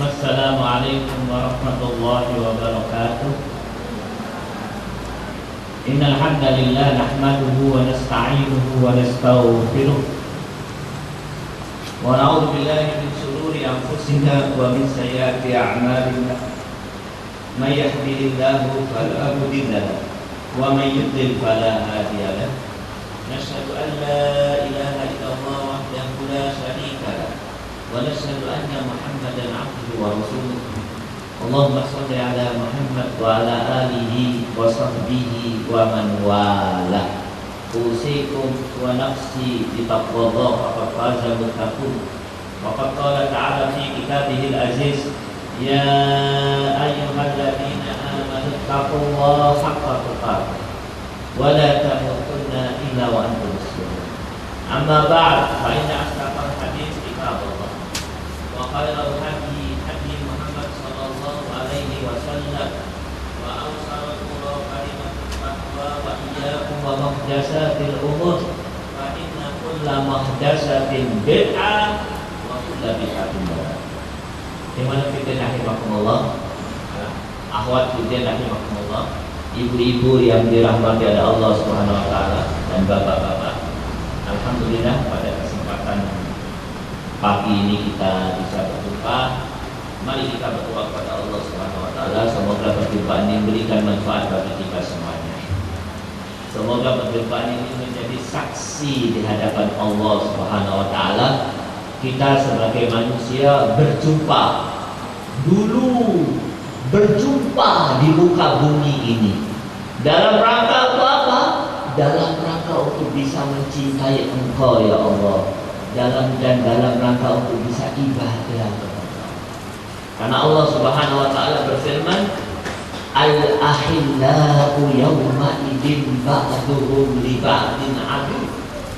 Assalamualaikum warahmatullahi wabarakatuh. Innal hamdalillah nahmaduhu wa nasta'inuhu wa nastaghfiruh wa na'udzu billahi min shururi anfusina wa min sayyiati a'malina. May yahdihillahu fala mudilla lahu wa may yudlil fala hadiya lahu. Nashhadu an la ilaha illallah wahdahu la syarika lahu wa nashhadu anna Muhammadan 'abduhu wa rasuluh. Allahumma shalli ala Muhammad wa ala alihi wa sahbihi wa man wala. Usikum wa nafsi bi taqwallah faqad faza muttaqun. Wa qad qala ta'ala fi kitabihil aziz, ya ayyuhalladzina amanu taqullaha haqqa tuqatih wa la tamutunna illa wa antum muslimun. Amma ba'd, fa inna asdaqal hadits kitabullah wa khairal hadi hadi Muhammad sallallahu alaihi wasallam wa awsarul qura kalimatut taqwa wa iyyakum wa muhdatsatil umur fa inna kulla muhdatsatin bid'ah wa kulla bid'atin dhalalah. Gimana fitin rahimakumullah, akhwat fitin rahimakumullah, ibu-ibu yang dirahmati oleh Allah Subhanahu wa taala dan bapak-bapak. Alhamdulillah pada kesempatan pagi ini kita bisa berjumpa. Mari kita berdoa kepada Allah Subhanahu wa taala, semoga perjumpaan ini memberikan manfaat bagi kita semuanya. Semoga perjumpaan ini menjadi saksi di hadapan Allah Subhanahu wa taala. Kita sebagai manusia berjumpa dulu, berjumpa di muka bumi ini dalam rangka apa? Dalam rangka untuk bisa mencintai Engkau ya Allah, dalam rangka untuk bisa ibadah kepada Engkau. Karena Allah Subhanahu wa taala berfirman, al-ahillau yawma idzin ba'duhum li ba'din adu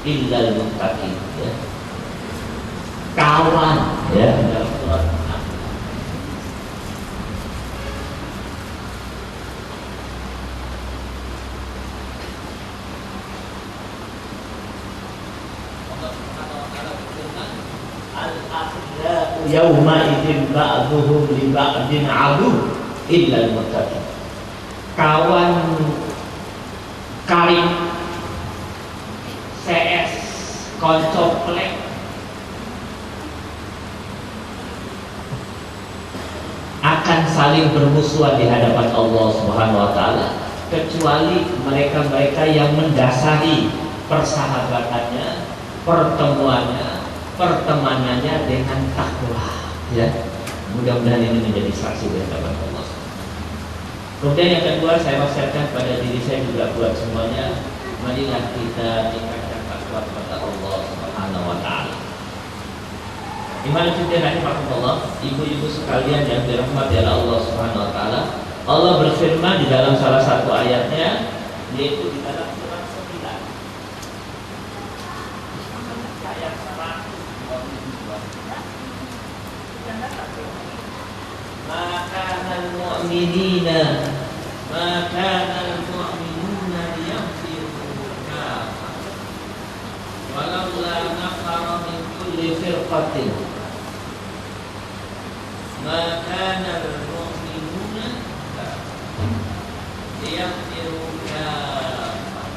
illal muttaqin, ya. Kawan, ya, dalam surat yauma idzin ba'dhuhum li ba'din adu illal muttaqin. Kawan karib CS konco plek akan saling bermusuhan di hadapan Allah Subhanahu wa taala, kecuali mereka-mereka yang mendasari persahabatannya, pertemanannya dengan takwa, ya. Mudah-mudahan ini menjadi saksi di hadapan Allah. Kemudian yang kedua, saya wasiatkan pada diri saya juga buat semuanya, marilah kita tingkatkan takwa kepada Allah Subhanahu wa taala. Iman fiddin rahimakumullah, ibu-ibu sekalian yang dirahmati oleh Allah Subhanahu wa taala. Allah berfirman di dalam salah satu ayatnya, yaitu di dalam surat 9 ayat 122. Maka al-mu'minuna liyamfiru kaffah walaula nafara min kulli firqatin maka al-mu'minuna liyamfiru kaffah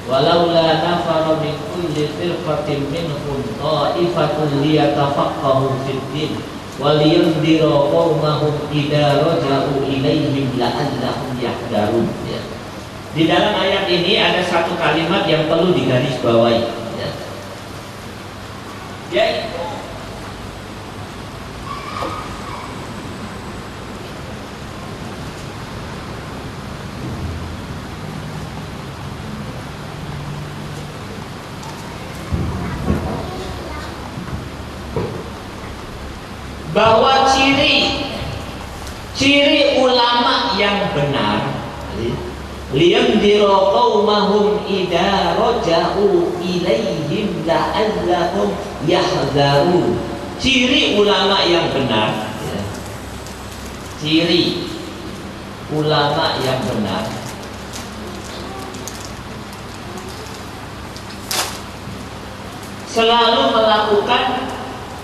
walaula nafara min kulli firqatin minhum ta'ifatun liyatafaqahu fid din waliyundiru qaumahum idza raja'u ilaihim la'allahum yahdharun, ya. Di dalam ayat ini ada satu kalimat yang perlu digarisbawahi, ya. Yaitu bahwa ciri ulama yang benar, liyamdiru qaumahum idza raja'u ilaihim la'allahum yahdharun. Ciri ulama yang benar, ya. Ciri ulama yang benar selalu melakukan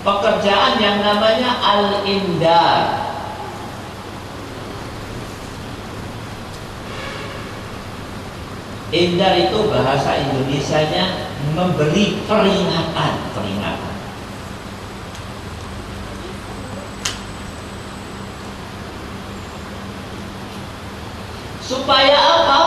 pekerjaan yang namanya al-indar. Indar itu bahasa Indonesianya memberi peringatan. Supaya apa?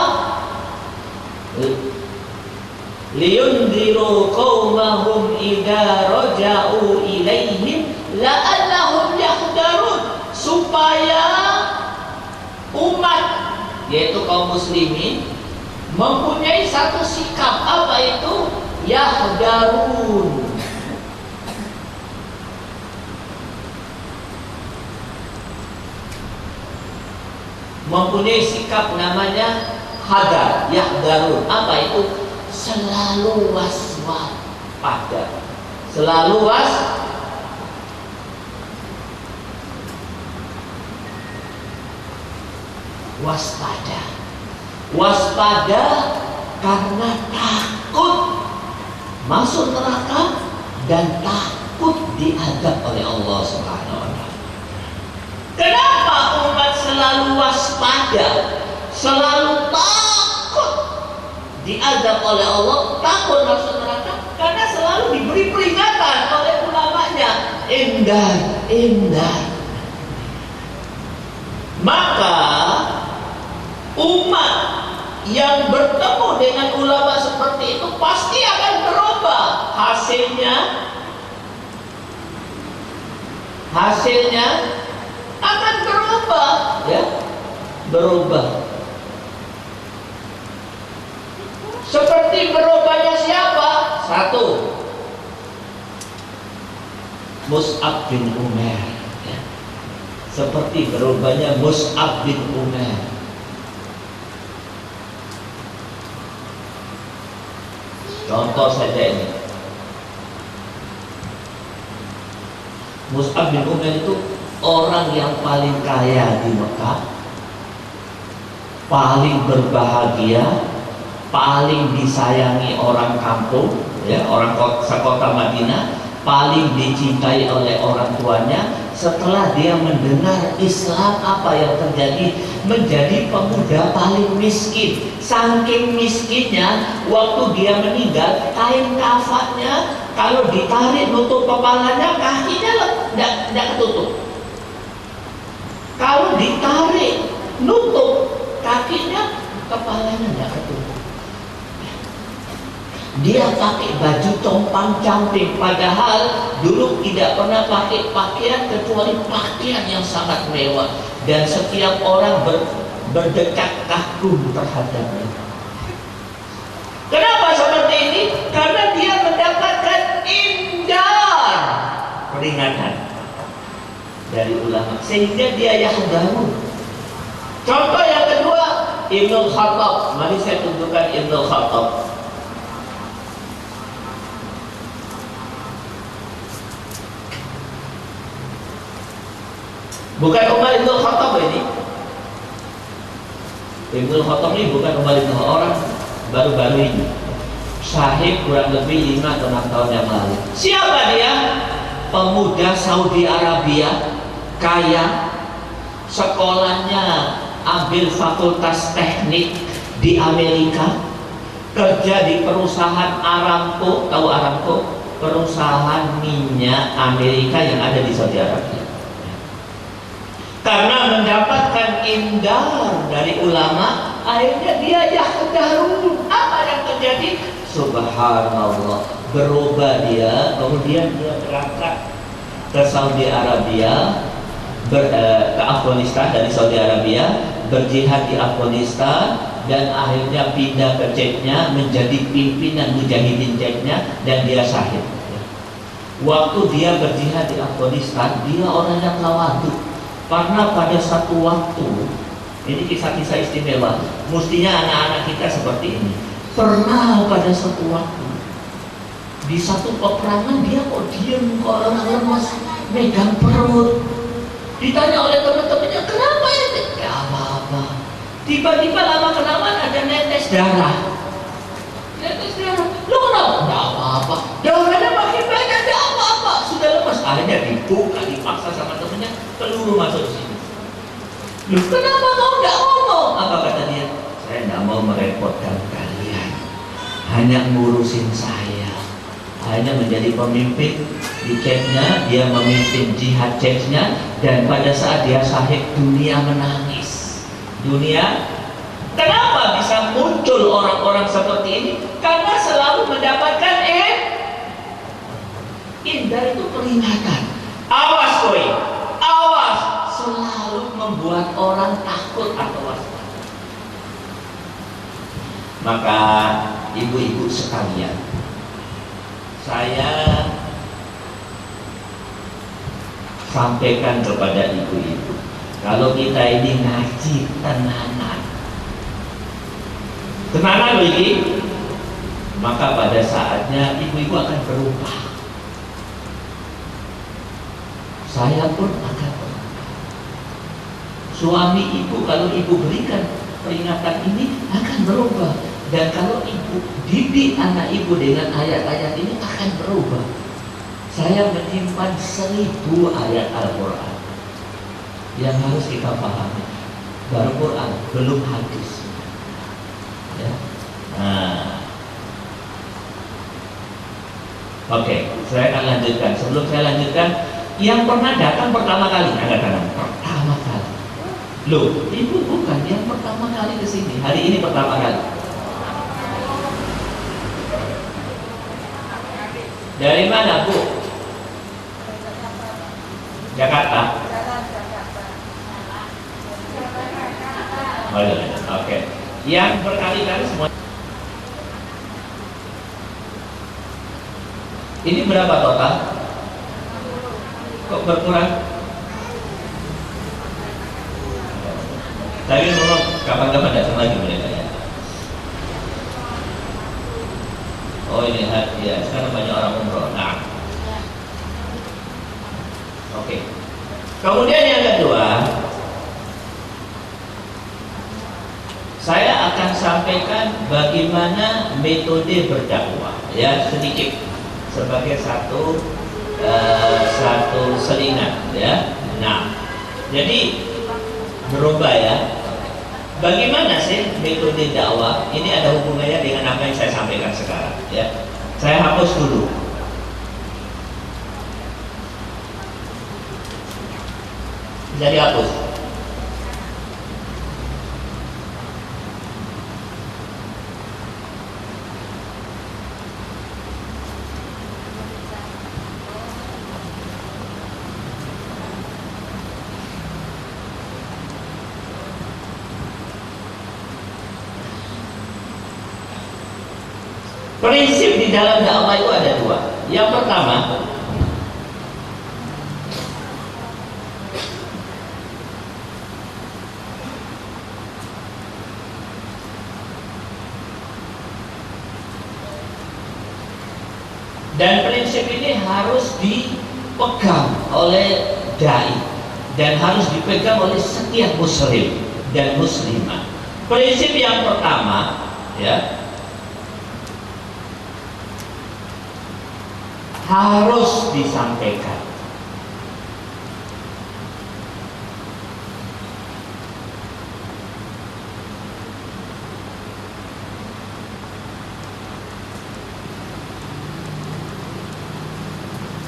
Liyundiru qaumahum idza raja'u ilaihim la'allahum yahdharun, supaya umat, yaitu kaum muslimin, mempunyai satu sikap. Apa itu? Yahdharun. Mempunyai sikap namanya hadar, yahdharun. Apa itu? Selalu waspada. Selalu waspada. Waspada karena takut masuk neraka dan takut diazab oleh Allah Subhanahu wa taala. Kenapa umat selalu waspada, selalu takut diazab oleh Allah, takut masuk neraka? Karena selalu diberi peringatan oleh ulamanya. Indar. Maka umat yang bertemu dengan ulama seperti itu pasti akan berubah. Hasilnya akan berubah, ya, berubah. Seperti berubahnya siapa? Satu, Mus'ab bin Umair, ya. Seperti berubahnya Mus'ab bin Umair. Contoh saja ini, Mus'ab bin Umair itu orang yang paling kaya di Mekah, paling berbahagia, paling disayangi orang kampung, ya, orang sekota Madinah, paling dicintai oleh orang tuanya. Setelah dia mendengar Islam, apa yang terjadi? Menjadi pemuda paling miskin. Saking miskinnya, waktu dia meninggal, kain kafannya kalau ditarik nutup kepalanya, kakinya tidak ketutup. Kalau ditarik nutup kakinya, kepalanya tidak ketutup. Dia pakai baju compang-camping, padahal dulu tidak pernah pakai pakaian kecuali pakaian yang sangat mewah, dan setiap orang berdekat kagum terhadapnya. Kenapa seperti ini? Karena dia mendapatkan indar, peringatan dari ulama, sehingga dia yahdharun. Contoh yang kedua, Ibnu Khattab. Mari saya tunjukkan Ibnu Khattab. Bukan Umar Ibnu Khattab ini. Ibnu Khattab ini bukan Umar Ibnu, orang baru-baru ini. Syahid kurang lebih 5 atau 6 tahun yang lalu. Siapa dia? Pemuda Saudi Arabia, kaya, sekolahnya ambil fakultas teknik di Amerika, kerja di perusahaan Aramco. Tahu Aramco? Perusahaan minyak Amerika yang ada di Saudi Arabia. Karena mendapatkan indar dari ulama, akhirnya dia yahdharun. Apa yang terjadi? Subhanallah, berubah dia. Kemudian dia berangkat ke Saudi Arabia, ke Afghanistan, dari Saudi Arabia, berjihad di Afghanistan, dan akhirnya pindah ke Chechnya, menjadi pimpinan mujahidin Chechnya, dan dia syahid. Waktu dia berjihad di Afghanistan, dia orang yang tawadhu. Karena pada satu waktu, ini kisah-kisah istimewa, mestinya anak-anak kita seperti ini. Pernah pada satu waktu, di satu peperangan dia kok diam, kok orang lemas, megang perut. Ditanya oleh teman-temannya, kenapa ini? Gak apa-apa. Tiba-tiba lama kelamaan ada netes darah. Netes darah. Lo kenapa? Gak apa-apa. Darahnya makin banyak, gak apa-apa. Sudah lemas. akhirnya dibuka, dipaksa sama temennya, peluru masuk sini. Loh, kenapa kau nggak ngomong? Apa kata dia? Saya nggak mau merepotkan kalian, hanya ngurusin saya, hanya menjadi pemimpin di ceknya, dia memimpin jihad ceknya, dan pada saat dia syahid dunia menangis. Dunia, kenapa bisa muncul orang-orang seperti ini? Karena selalu mendapatkan indah itu peringatan. Awas koi, awas, selalu membuat orang takut atau waspada. Maka ibu-ibu sekalian, saya sampaikan kepada ibu-ibu, kalau kita ini ngaji tenanan loh ini, maka pada saatnya ibu-ibu akan berubah. Saya pun akan berubah. Suami ibu, kalau ibu berikan peringatan ini akan berubah. Dan kalau ibu didik anak ibu dengan ayat-ayat ini akan berubah. Saya menyimpan 1000 ayat Al-Quran yang harus kita pahami. Baru Quran, belum hadis. Ya. Nah, oke, saya akan lanjutkan. Sebelum saya lanjutkan, yang pernah datang pertama kali, angkat tangan. Pertama kali. Loh, ibu bukan yang pertama kali ke sini. Hari ini pertama kali. Dari mana, Bu? Jakarta. Oh, oke. Yang berkali-kali semua. Ini berapa total? Kok berkurang? Tapi memang kapan-kapan datang lagi mereka ya. Oh ini ya, sekarang banyak orang umroh. Nah, oke. Kemudian yang kedua, saya akan sampaikan bagaimana metode berdakwah, ya, sedikit sebagai satu selingan, ya. Nah, jadi berubah ya. Bagaimana sih metode dakwah? Ini ada hubungannya dengan apa yang saya sampaikan sekarang, ya. Saya hapus dulu. Bisa dihapus. Prinsip di dalam dakwah itu ada dua. Yang pertama, dan prinsip ini harus dipegang oleh dai dan harus dipegang oleh setiap muslim dan muslimah. Prinsip yang pertama, ya, harus disampaikan.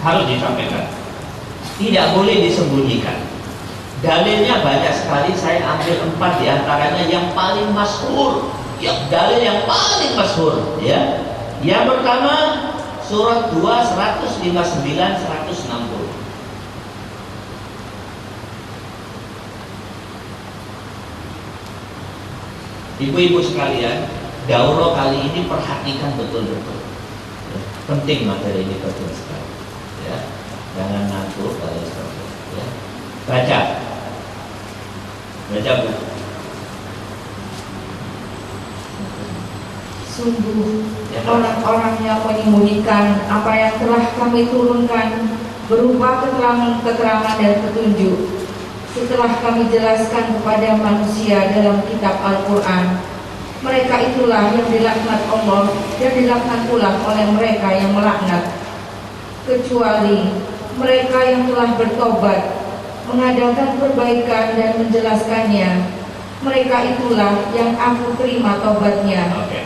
Harus disampaikan. Tidak boleh disembunyikan. Dalilnya banyak sekali, saya ambil 4 diantaranya yang paling masyhur. Ya, dalil yang paling masyhur, ya. Yang pertama, Surat 2, 159, 160. Ibu-ibu sekalian, daurah kali ini perhatikan betul-betul. Ya, penting materi ini betul sekali. Ya, jangan ngantuk kalian sekalian. Ya, baca, Bu. Sungguh orang-orang yang menyembunyikan apa yang telah kami turunkan berupa keterangan dan petunjuk setelah kami jelaskan kepada manusia dalam kitab Al-Quran, mereka itulah yang dilaknat Allah dan dilaknat pula oleh mereka yang melaknat, kecuali mereka yang telah bertobat, mengadakan perbaikan dan menjelaskannya, mereka itulah yang aku terima tobatnya. Oke.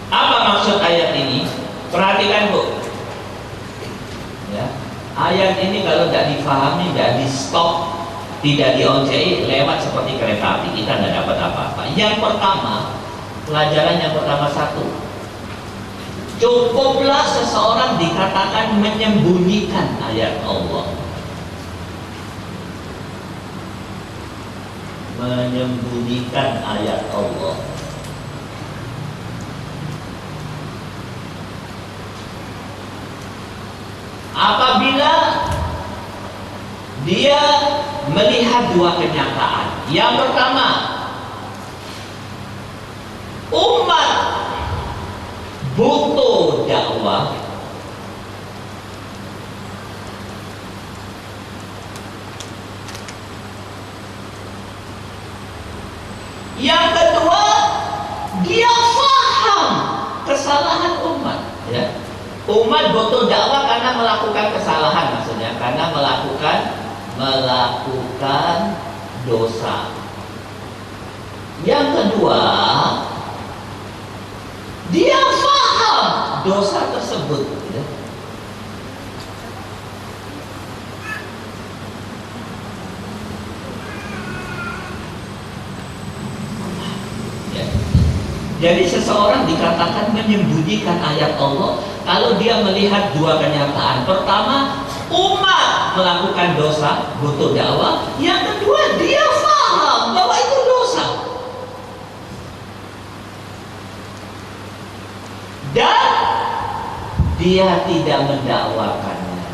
Apa maksud ayat ini? Perhatikan Bu. Ya. Ayat ini kalau tidak difahami, tidak di stop, tidak dioncei, lewat seperti kereta api, kita tidak dapat apa-apa. Yang pertama, pelajaran yang pertama satu, cukuplah seseorang dikatakan menyembunyikan ayat Allah. Menyembunyikan ayat Allah. Apabila dia melihat dua kenyataan. Yang pertama, umat butuh dakwah. Yang kedua, dia paham kesalahan umat, ya. Umat butuh dakwah karena melakukan kesalahan, maksudnya karena melakukan dosa. Yang kedua, dia paham dosa tersebut, ya. Jadi seseorang dikatakan menyembunyikan ayat Allah kalau dia melihat dua kenyataan. Pertama, umat melakukan dosa, butuh dakwah. Yang kedua, dia paham bahwa itu dosa. Dan dia tidak mendakwakannya.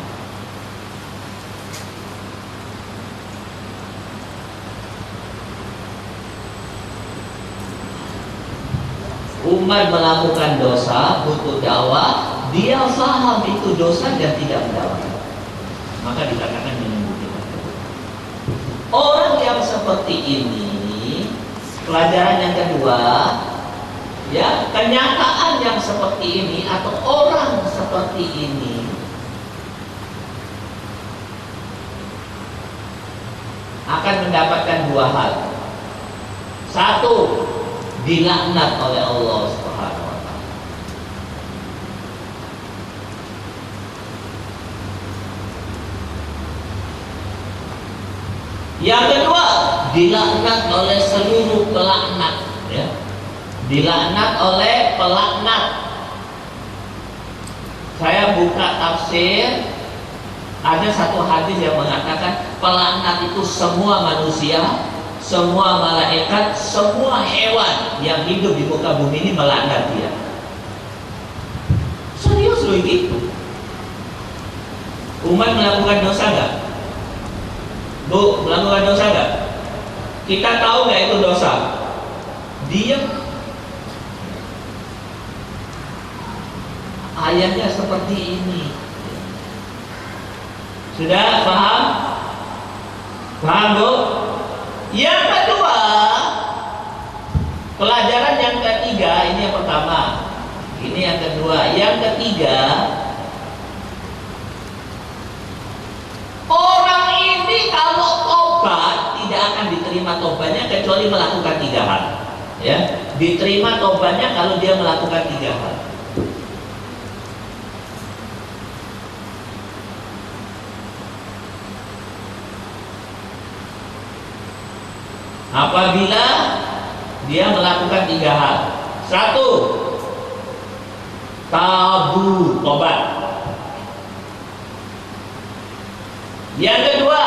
Umat melakukan dosa, butuh dakwah, dia paham itu dosa dan tidak mendakwakan. Maka dikatakan menyembunyikan. Orang yang seperti ini, pelajaran yang kedua, ya, kenyataan yang seperti ini atau orang seperti ini akan mendapatkan dua hal. Satu, dilaknat oleh Allah Subhanahu wa taala. Yang kedua, dilaknat oleh seluruh pelaknat, ya. Dilaknat oleh pelaknat. Saya buka tafsir, ada satu hadis yang mengatakan pelaknat itu semua manusia, semua malaikat, semua hewan yang hidup di muka bumi ini melaknat dia. Serius loh ini. Umat melakukan dosa gak? Bu, melakukan dosa gak? Kita tahu gak itu dosa? Diam. Ayatnya seperti ini. Sudah paham? Paham Bu? Yang kedua, pelajaran yang ketiga, ini yang pertama, ini yang kedua. Yang ketiga, orang ini kalau tobat tidak akan diterima tobatnya kecuali melakukan tiga hal, ya. Diterima tobatnya kalau dia melakukan tiga hal. Apabila dia melakukan tiga hal. Satu, tabu, tobat. Yang kedua,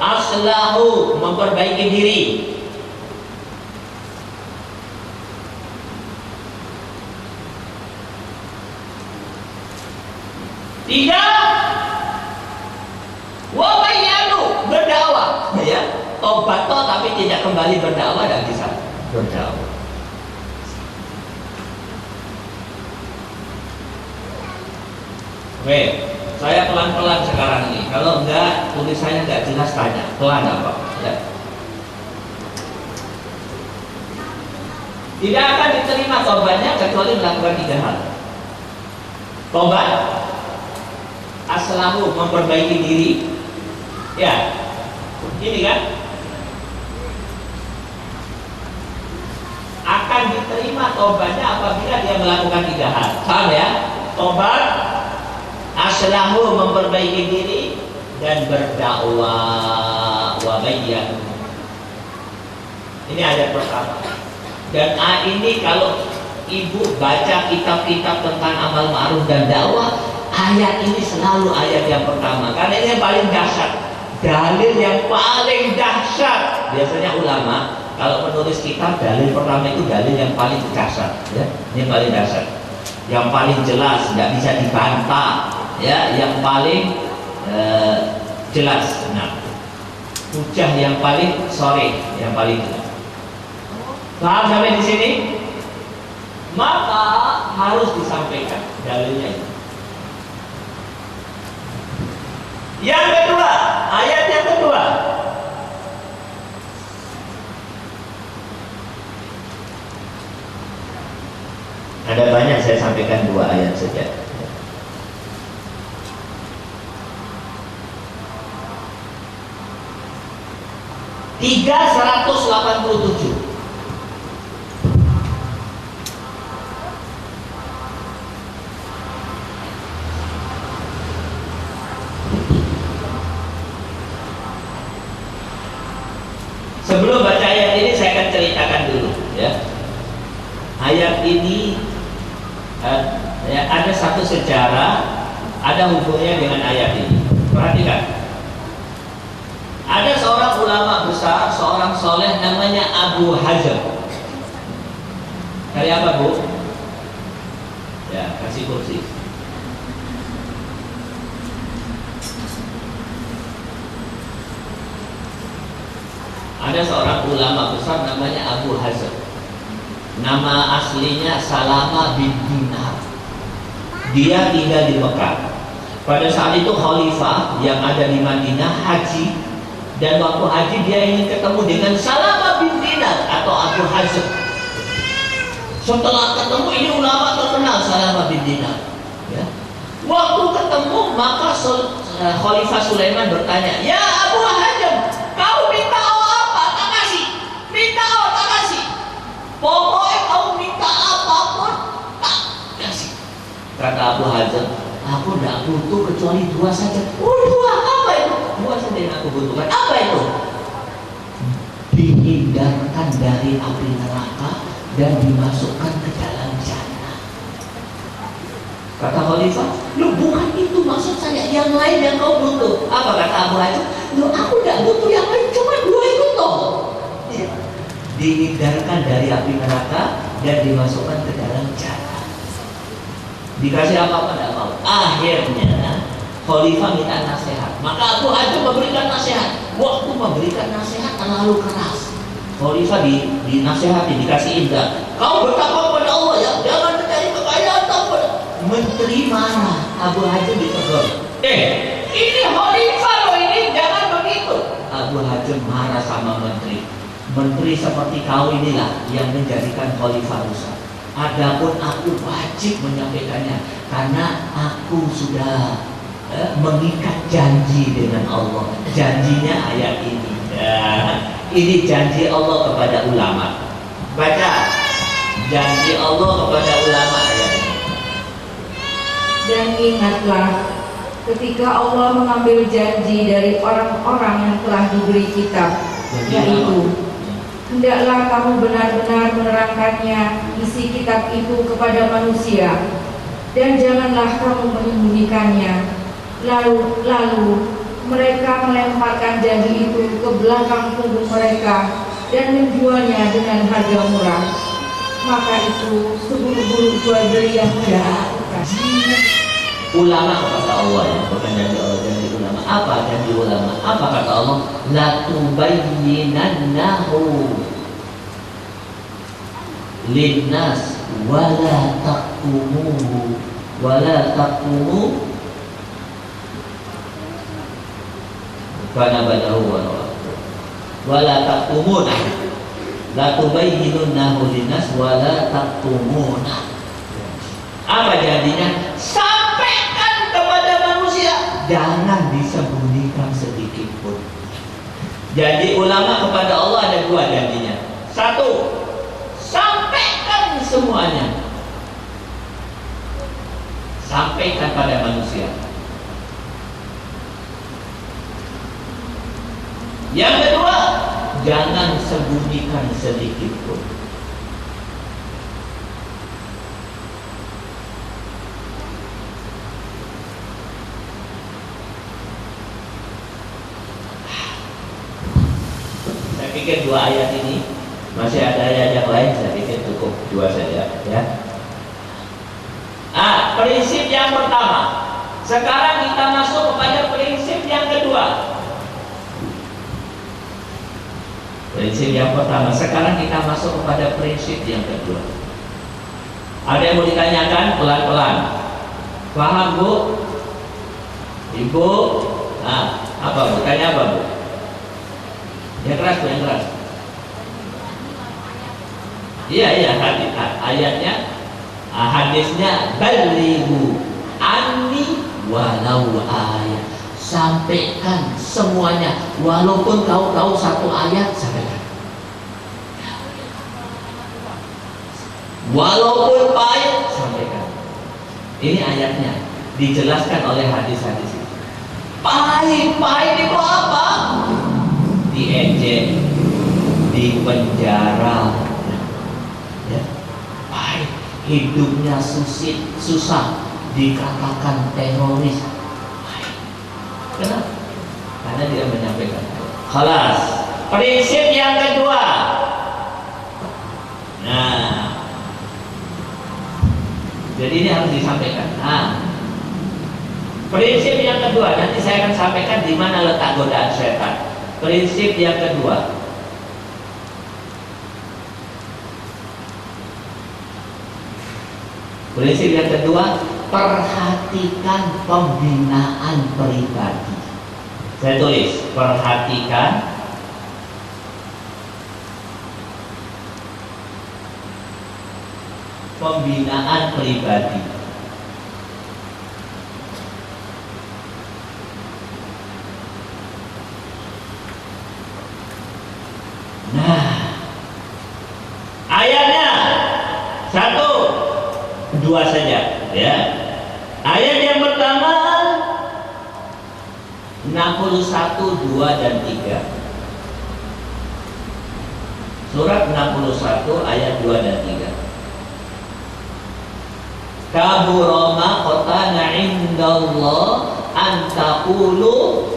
aslahu, memperbaiki diri. Tiga, wabayanu, berdakwah, ya. Tobat toh tapi tidak kembali berdakwah, dan bisa berdakwah. Oke, saya pelan-pelan sekarang ini. Kalau enggak, tulisannya enggak jelas, tanya pelan apa? Ya. Tidak akan diterima tobatnya kecuali melakukan tiga hal. Tobat, aslahu memperbaiki diri. Ya, ini kan akan diterima tobatnya apabila dia melakukan 3 hal. Paham ya? Tobat, aslahu memperbaiki diri, dan berdakwah wa bayyan. Ini ayat pertama. Dan ini kalau ibu baca kitab-kitab tentang amal ma'ruf dan dakwah, ayat ini selalu ayat yang pertama. Karena ini yang paling dahsyat, dalil yang paling dahsyat. Biasanya ulama kalau menulis kitab, dalil pertama itu dalil yang paling dahsyat, ya. Ini paling dahsyat, yang paling jelas, tidak bisa dibantah, ya. Yang paling jelas. Nah, hujah yang paling sore, yang paling jelas. Paham sampai di sini? Maka harus disampaikan dalilnya itu. Yang kedua, ayat yang kedua. Ada banyak, saya sampaikan 2 ayat saja. Tiga 187. Sebelum baca ayat ini saya akan ceritakan dulu, ya. Ayat ini ya, ada satu sejarah, ada hubungannya dengan ayat ini. Perhatikan. Ada seorang ulama besar, seorang soleh namanya Abu Hazm. Dari apa, Bu? Ya, kasih kursi. Ada seorang ulama besar namanya Abu Hazm. Nama aslinya Salama bin Dinar. Dia tinggal di Mekah. Pada saat itu khalifah yang ada di Madinah haji, dan waktu haji dia ingin ketemu dengan Salama bin Dinar atau Abu Hazm. Setelah ketemu, ini ulama terkenal Salama bin Dinar, ya. Waktu ketemu, maka Khalifah Sulaiman bertanya, "Ya Abu Hazm, kau minta apa? Tak kasih. Minta apa? Tak kasih. Pokoknya kau minta apapun, tak kasih." Kata Abu Hazm, "Aku tidak butuh kecuali 2 saja." "Oh, 2? Apa itu?" "2 saja yang aku butuhkan." "Apa itu?" "Dihindarkan dari api neraka dan dimasukkan ke dalam jannah." Kata Khalifah, "Lu bukan itu maksud saya, yang lain yang kau butuh." Apa kata Abu Hazm? "Lu aku tidak butuh yang lain, cuma 2 itu toh." Ya. Dihindarkan dari api neraka dan dimasukkan ke dalam jannah. Dikasih apa-apa tidak mau. Akhirnya Khalifah minta nasihat. Maka Abu Hazm memberikan nasihat. Waktu memberikan nasihat terlalu keras. Khalifah dinasihati, dikasih indah. "Kau bertakwa kepada Allah, ya, jangan mencari kekayaan." Menteri marah, Abu Hazm ditegur. Ini khalifah loh, ini jangan begitu." Abu Hazm marah sama menteri. "Menteri seperti kau inilah yang menjadikan khalifah rusak. Adapun aku wajib menyampaikannya karena aku sudah mengikat janji dengan Allah." Janjinya ayat ini. Ini janji Allah kepada ulama. Baca, janji Allah kepada ulama ayat ini. "Dan ingatlah ketika Allah mengambil janji dari orang-orang yang telah diberi kitab, yaitu, hendaklah kamu benar-benar menerangkannya isi kitab itu kepada manusia, dan janganlah kamu menyembunyikannya. Lalu mereka melemparkan janji itu ke belakang punggung mereka dan menjualnya dengan harga murah. Maka itu seburuk-buruk jual beli yang mereka lakukan." Ulama kepada Allah, ya, bukan janji Allah, janji ulama. Apa janji ulama? Apa kata Allah? La tubayyinannahu linnas wala taqumuhu wala taqumu banahu wala taqumuna la tubayyinunnahu linnas wala taqumuna. Apa janjinya? Sampaikan kepada manusia, Janji ulama kepada Allah ada dua janjinya. Satu, sampaikan semuanya. Sampaikan pada manusia. Yang kedua, jangan sembunyikan sedikit pun. Saya pikir dua ayat ini, masih ada ayat yang lain, saya pikir cukup dua saja, ya. Prinsip yang pertama. Sekarang kita masuk kepada prinsip yang kedua. Prinsip yang pertama. Sekarang kita masuk kepada prinsip yang kedua. Ada yang mau ditanyakan? Pelan-pelan. Paham, Bu? Ibu? Apa, Bu? Tanya apa, Bu? Yang keras, Bu, yang keras. Iya, ayatnya. Hadisnya balighu anni walau ayat. Sampaikan semuanya, walaupun kau tahu satu ayat, sampaikan. Walaupun pahit, sampaikan. Ini ayatnya dijelaskan oleh hadis-hadis itu. Pahit itu apa? Diejek, dipenjara, ya. Pahit, hidupnya susah, dikatakan teroris. Pahit. Kenapa? Karena dia menyampaikan. Khalas. Prinsip yang kedua. Jadi ini harus disampaikan. Prinsip yang kedua, nanti saya akan sampaikan di mana letak godaan setan. Prinsip yang kedua. Prinsip yang kedua, perhatikan pembinaan pribadi. Saya tulis, perhatikan pembinaan pribadi. Ayatnya dua saja, ya. Ayat yang pertama 61, 2 dan 3. Surat 61 ayat 2 dan 3. Kabura maqtan 'indallah an taqulu.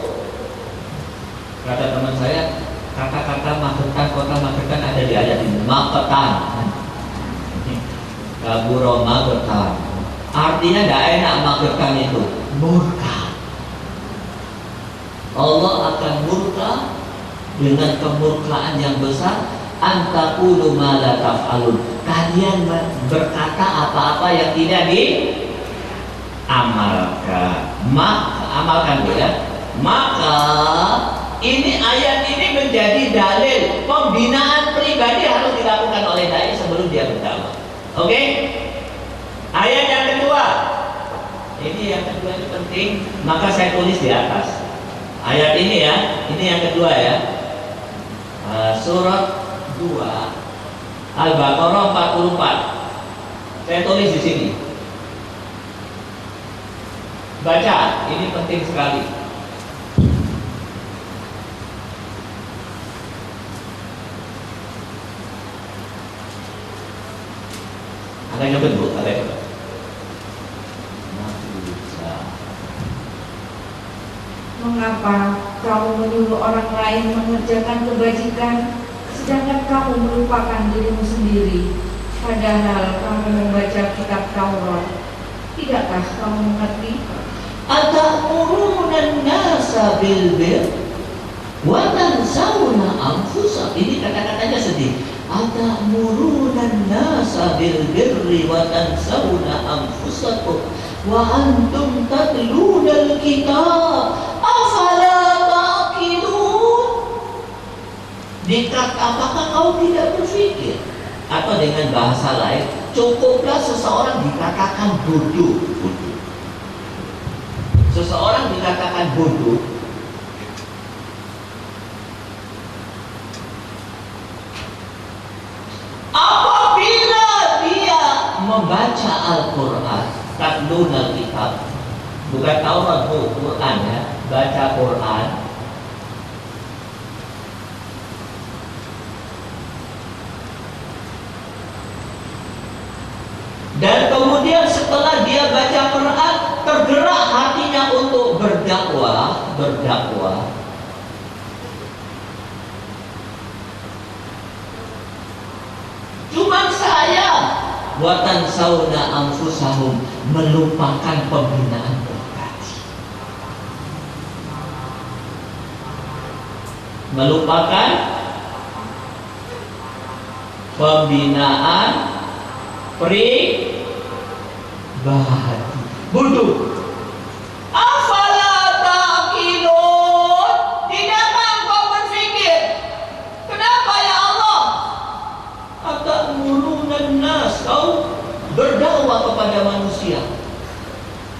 Kata teman saya, kata-kata magetan, kota magetan ada di ayat ini. Magetan. Kabura magetan. Artinya tidak enak magetan itu. Murka. Allah akan murka dengan kemurkaan yang besar. Antaqulu ma la taf'alun. Kalian berkata apa-apa yang tidak diamalkan. Amalkan Bu, ya. Maka ini ayat ini menjadi dalil pembinaan pribadi harus dilakukan oleh dai sebelum dia berdakwah. Oke? Ayat yang kedua. Ini yang kedua itu penting, maka saya tulis di atas. Ayat ini ya, ini yang kedua ya. Surat 2 Al-Baqarah 44. Saya tulis di sini. Baca, ini penting sekali. Ada yang nyebut Bu, ada yang Mengapa kamu menyuruh orang lain mengerjakan kebajikan, sedangkan kamu melupakan dirimu sendiri? Padahal kamu membaca kitab Taurat. Tidakkah kamu mengerti? Atamuruna an-nasa bil bir wa tansawna anfusakum. Ini kata-katanya sedih. Atamuruna an-nasa bil birri wa tansawna anfusakum wa antum tatluna al-kitab afala taqilun. Apakah kau tidak berpikir? Atau dengan bahasa lain, cukuplah seseorang dikatakan bodoh. Seseorang dikatakan bodoh membaca Al-Quran, tatlunal kitab, bukan Taurat, Quran ya, baca Quran. Dan kemudian setelah dia baca Quran, tergerak hatinya untuk berdakwah. Cuman saya watan sauna anfusahum, melupakan pembinaan pribadi, melupakan pembinaan pribadi. Bodoh. Afala taqilun? Tidakkah engkau berpikir? Kenapa ya Allah? Atamuruna nas, kau berdakwah kepada manusia,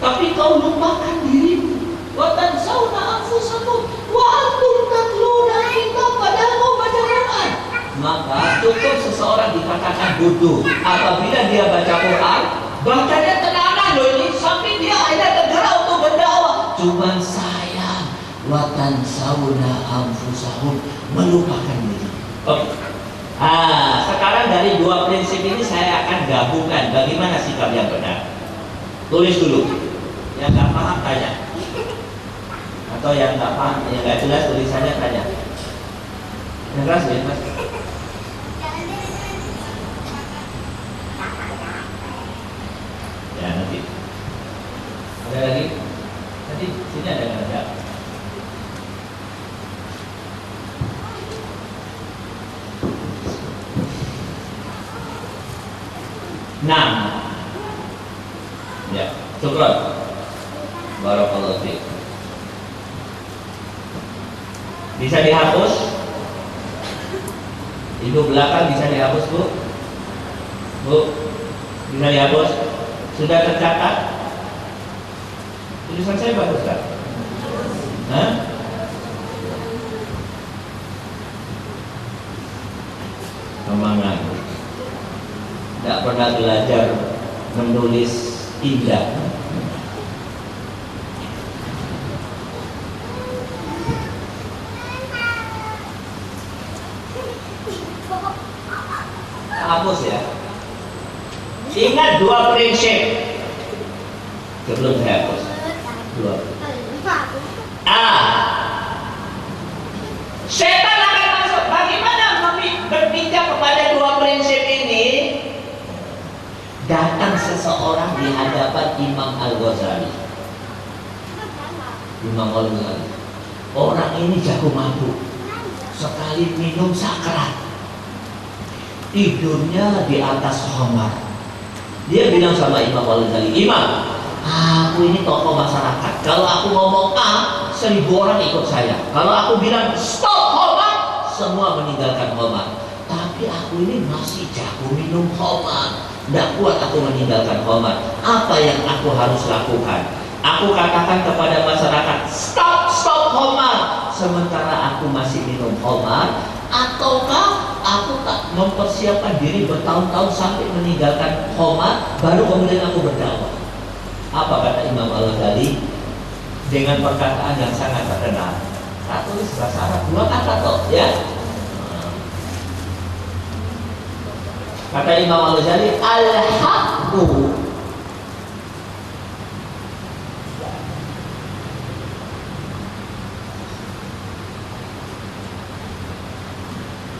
tapi kau lupakan dirimu. Wa tansawna anfusakum wa antum tatluna kitab, padahal kau baca Quran. Maka cukup seseorang dikatakan bodoh apabila dia baca Quran, bacanya tenanan loh ini, sampai dia akhirnya tergerak untuk berdakwah. Cuman sayang, watan sauna anfusahum, melupakan diri. Oke. Sekarang dari dua prinsip ini saya akan gabungkan bagaimana sikap yang benar. Tulis dulu. Yang nggak paham tanya, atau yang nggak paham, yang nggak jelas tulisannya tanya. Yang keras ya mas. Ya nanti. Ada lagi? Nanti sini ada nggak ada? Nah, ya, syukron. Barakallahu fiik. Bisa dihapus? Ibu belakang bisa dihapus bu? Bu, bisa dihapus? Sudah tercatat? Tulisan saya bagus kan? Hah? Semangat. Tidak pernah belajar menulis indah. Hapus ya. Ingat dua prinsip sebelum saya hapus. Dua. Setan akan masuk. Bagaimana berpijak kepada dua prinsip ini? Datang seseorang di hadapan Imam Al-Ghazali. Imam Al-Ghazali, orang ini jago mabuk, sekali minum sakrat, tidurnya di atas khamar. Dia bilang sama Imam Al-Ghazali, Imam, aku ini tokoh masyarakat. Kalau aku ngomong A, 1000 orang ikut saya. Kalau aku bilang stop khamar, semua meninggalkan khamar. Tapi aku ini masih jago minum khamar. Tidak kuat aku meninggalkan khamar. Apa yang aku harus lakukan? Aku katakan kepada masyarakat, stop khamar, sementara aku masih minum khamar, ataukah aku tak mempersiapkan diri bertahun-tahun sampai meninggalkan khamar, baru kemudian aku berdakwah? Apa kata Imam Al-Ghazali? Dengan perkataan yang sangat terkenal. Tak tulis bahasa Arab, 2 kata toh, ya. Kata Imam Al-Ghazali, al-haqqu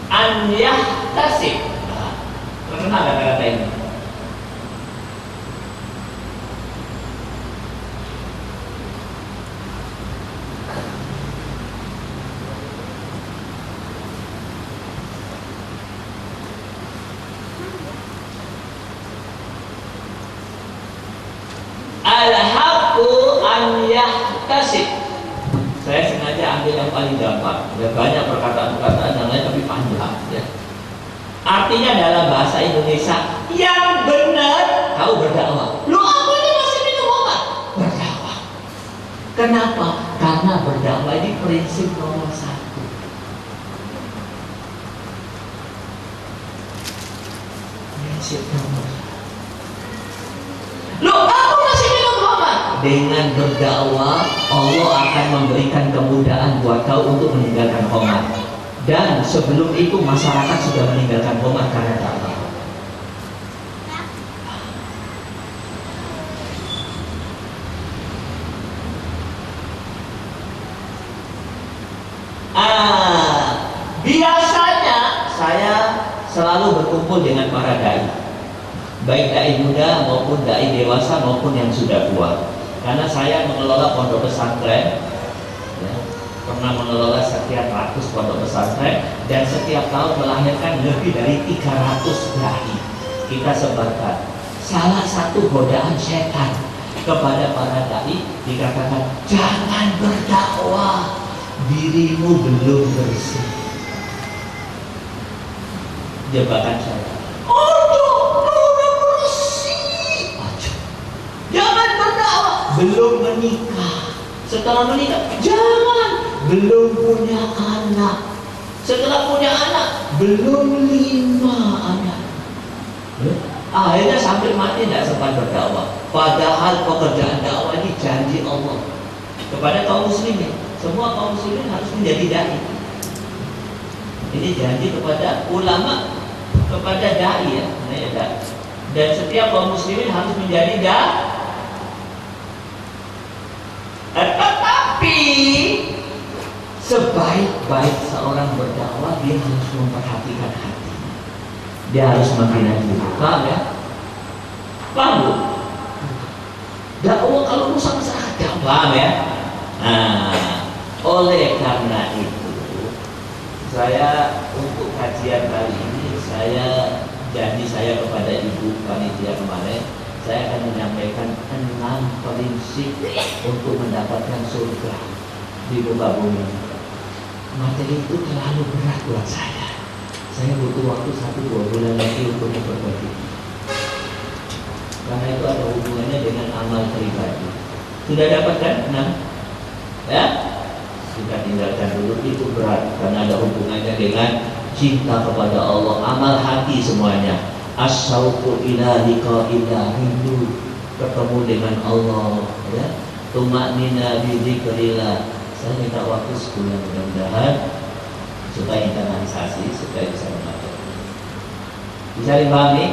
an yahtasib. Terkenal kata-kata ini. Al-haqqu an yahtasib. Saya sengaja ambil yang paling gampang. Ya, banyak perkataan-perkataan yang lain tapi panjang ya. Artinya dalam bahasa Indonesia yang benar, kau berdakwah. Lu aku ini masih minum obat. Berdakwah. Kenapa? Karena berdakwah ini prinsip nomor 1. Prinsip nomor 1. dengan berdakwah Allah akan memberikan kemudahan buat kau untuk meninggalkan khamar. Dan sebelum itu masyarakat sudah meninggalkan khamar karena dakwah. Biasanya saya selalu berkumpul dengan para dai, baik dai muda maupun dai dewasa maupun yang sudah tua. Karena saya mengelola pondok pesantren, ya, pernah mengelola sekian ratus pondok pesantren dan setiap tahun melahirkan lebih dari 300 dai. Kita sebarkan. Salah satu godaan setan kepada para dai dikatakan jangan berdakwah, dirimu belum bersih. Jebakan saya. Udah bersih aja. Jangan berdakwah, belum menikah. Setelah menikah, jangan, belum punya anak. Setelah punya anak, belum 5 anak. Akhirnya sampai mati tidak sempat berdakwah. Padahal pekerjaan dakwah ini janji Allah kepada kaum muslimin. Semua kaum muslimin harus menjadi dai. Ini janji kepada ulama, kepada dai ya, dan setiap kaum muslimin harus menjadi dai. Tetapi sebaik-baik seorang berdakwah dia harus memperhatikan hati. Dia harus membina diri. Paham ya? Paham bu? Dakwah kalau rusak masyarakat gak paham ya? Nah, oleh karena itu saya untuk kajian kali ini janji saya kepada ibu panitia kemarin, saya akan menyampaikan 6 prinsip untuk mendapatkan surga di muka bumi. Materi itu terlalu berat buat saya. Saya butuh waktu 1-2 bulan lagi untuk memperbaiki. Karena itu ada hubungannya dengan amal pribadi. Sudah dapat kan? 6? Ya? Kita tinggalkan dulu, itu berat karena ada hubungannya dengan cinta kepada Allah, amal hati semuanya. Asyauqu ila liqa'illah, rindu ketemu dengan Allah, ya. Tuma'nina bi dzikrillah. Saya minta waktu sebulan mudah-mudahan supaya internalisasi, supaya bisa memahami. Bisa dipahami?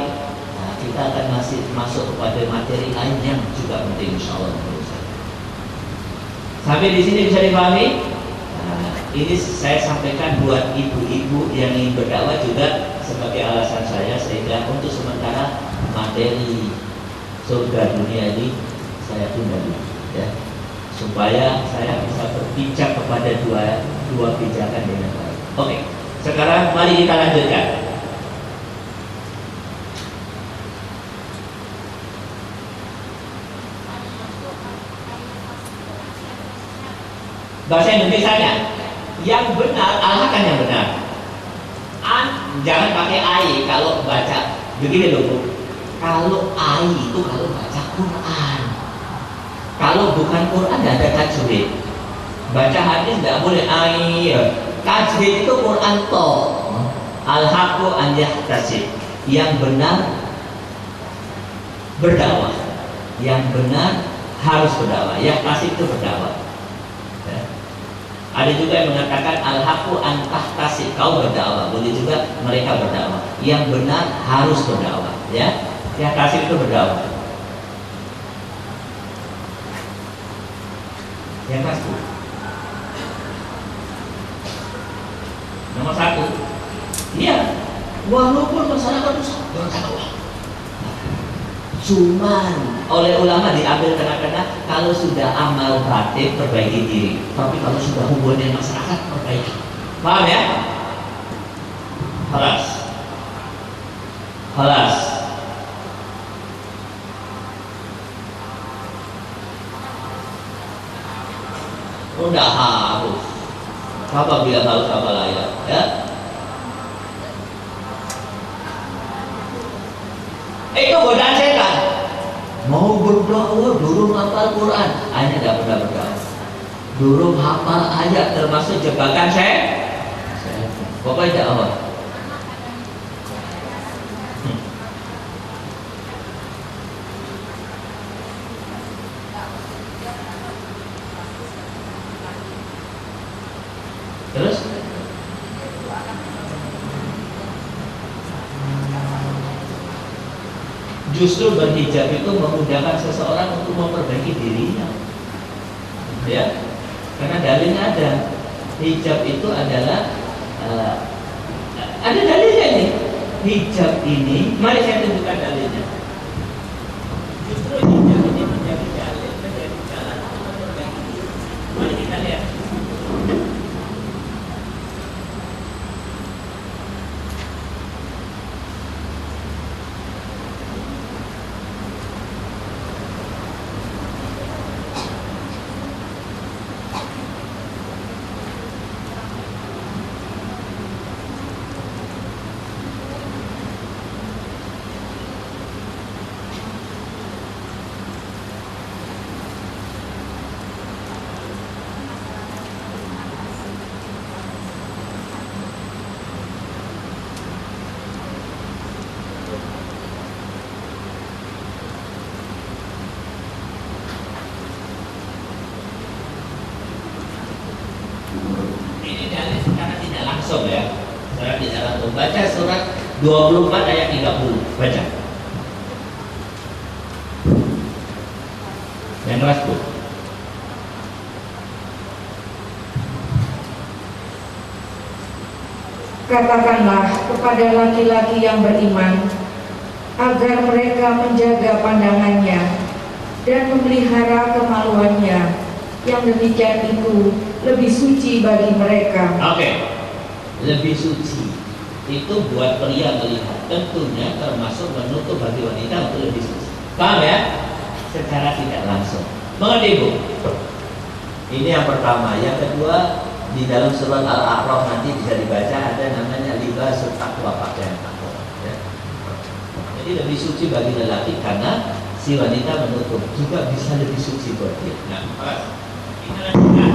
Nah, kita akan masuk kepada materi lain yang juga penting insyaallah. Sampai di sini bisa dipahami? Nah, ini saya sampaikan buat ibu-ibu yang ingin berdakwah juga sebagai alasan saya, sehingga untuk sementara materi surga dunia ini saya tunda dulu, ya, supaya saya bisa berpijak kepada dua pijakan dengan baik. Oke, sekarang mari kita lanjutkan. Bahasa Indonesianya yang benar, alhakan yang benar. Jangan pakai ai kalau baca. Begini loh Bu, kalau ai itu kalau baca Quran. Kalau bukan Quran tidak ada tajwid. Baca hadis tidak boleh ai. Tajwid itu Quran to. Al-haqqu an yahtasib. Yang benar berdakwah. Yang benar harus berdakwah. Yahtasib itu berdakwah. Ada juga yang mengatakan al-haqqu an tahtasib, kau berdakwah. Boleh juga mereka berdakwah. Yang benar harus berdakwah, ya. Yang tasib itu berdakwah. Yang pasti. Nomor 1, iya, walaupun masyarakat itu berdakwah, cuman oleh ulama diambil kena-kena kalau sudah amal batin perbaiki diri, tapi kalau sudah hubungan masyarakat perbaiki. Paham ya? Halas. Udah harus. Apa bilang harus apa layak, ya? Itu godaan setan. Mau berdakwah, durung hafal Quran, hanya tidak pernah berdakwah. Durung hafal ayat, termasuk jebakan saya. Pokoknya tidak apa. Justru berhijab itu memudahkan seseorang untuk memperbaiki dirinya, ya. Karena dalilnya ada. Hijab itu adalah ada dalilnya nih. Hijab ini, mari saya tunjukkan dalilnya. Justru hijab ini menjadi dalil, menjadi jalan untuk memperbaiki diri. Mari kita lihat. Ya, surat tidak langsung. Baca surat 24 ayat 30. Baca. Yang keras Bu. Katakanlah kepada laki-laki yang beriman agar mereka menjaga pandangannya dan memelihara kemaluannya, yang demikian itu lebih suci bagi mereka. Oke. Lebih suci itu buat pria melihat, tentunya termasuk menutup bagi wanita untuk lebih suci. Paham ya? Secara tidak langsung. Mengerti Bu? Ini yang pertama. Yang kedua, di dalam surat Al-A'raf nanti bisa dibaca, ada namanya libasul taqwa, pakaian takwa. Ya. Jadi lebih suci bagi lelaki karena si wanita menutup, juga bisa lebih suci buat dia. Nah, kita lanjutkan.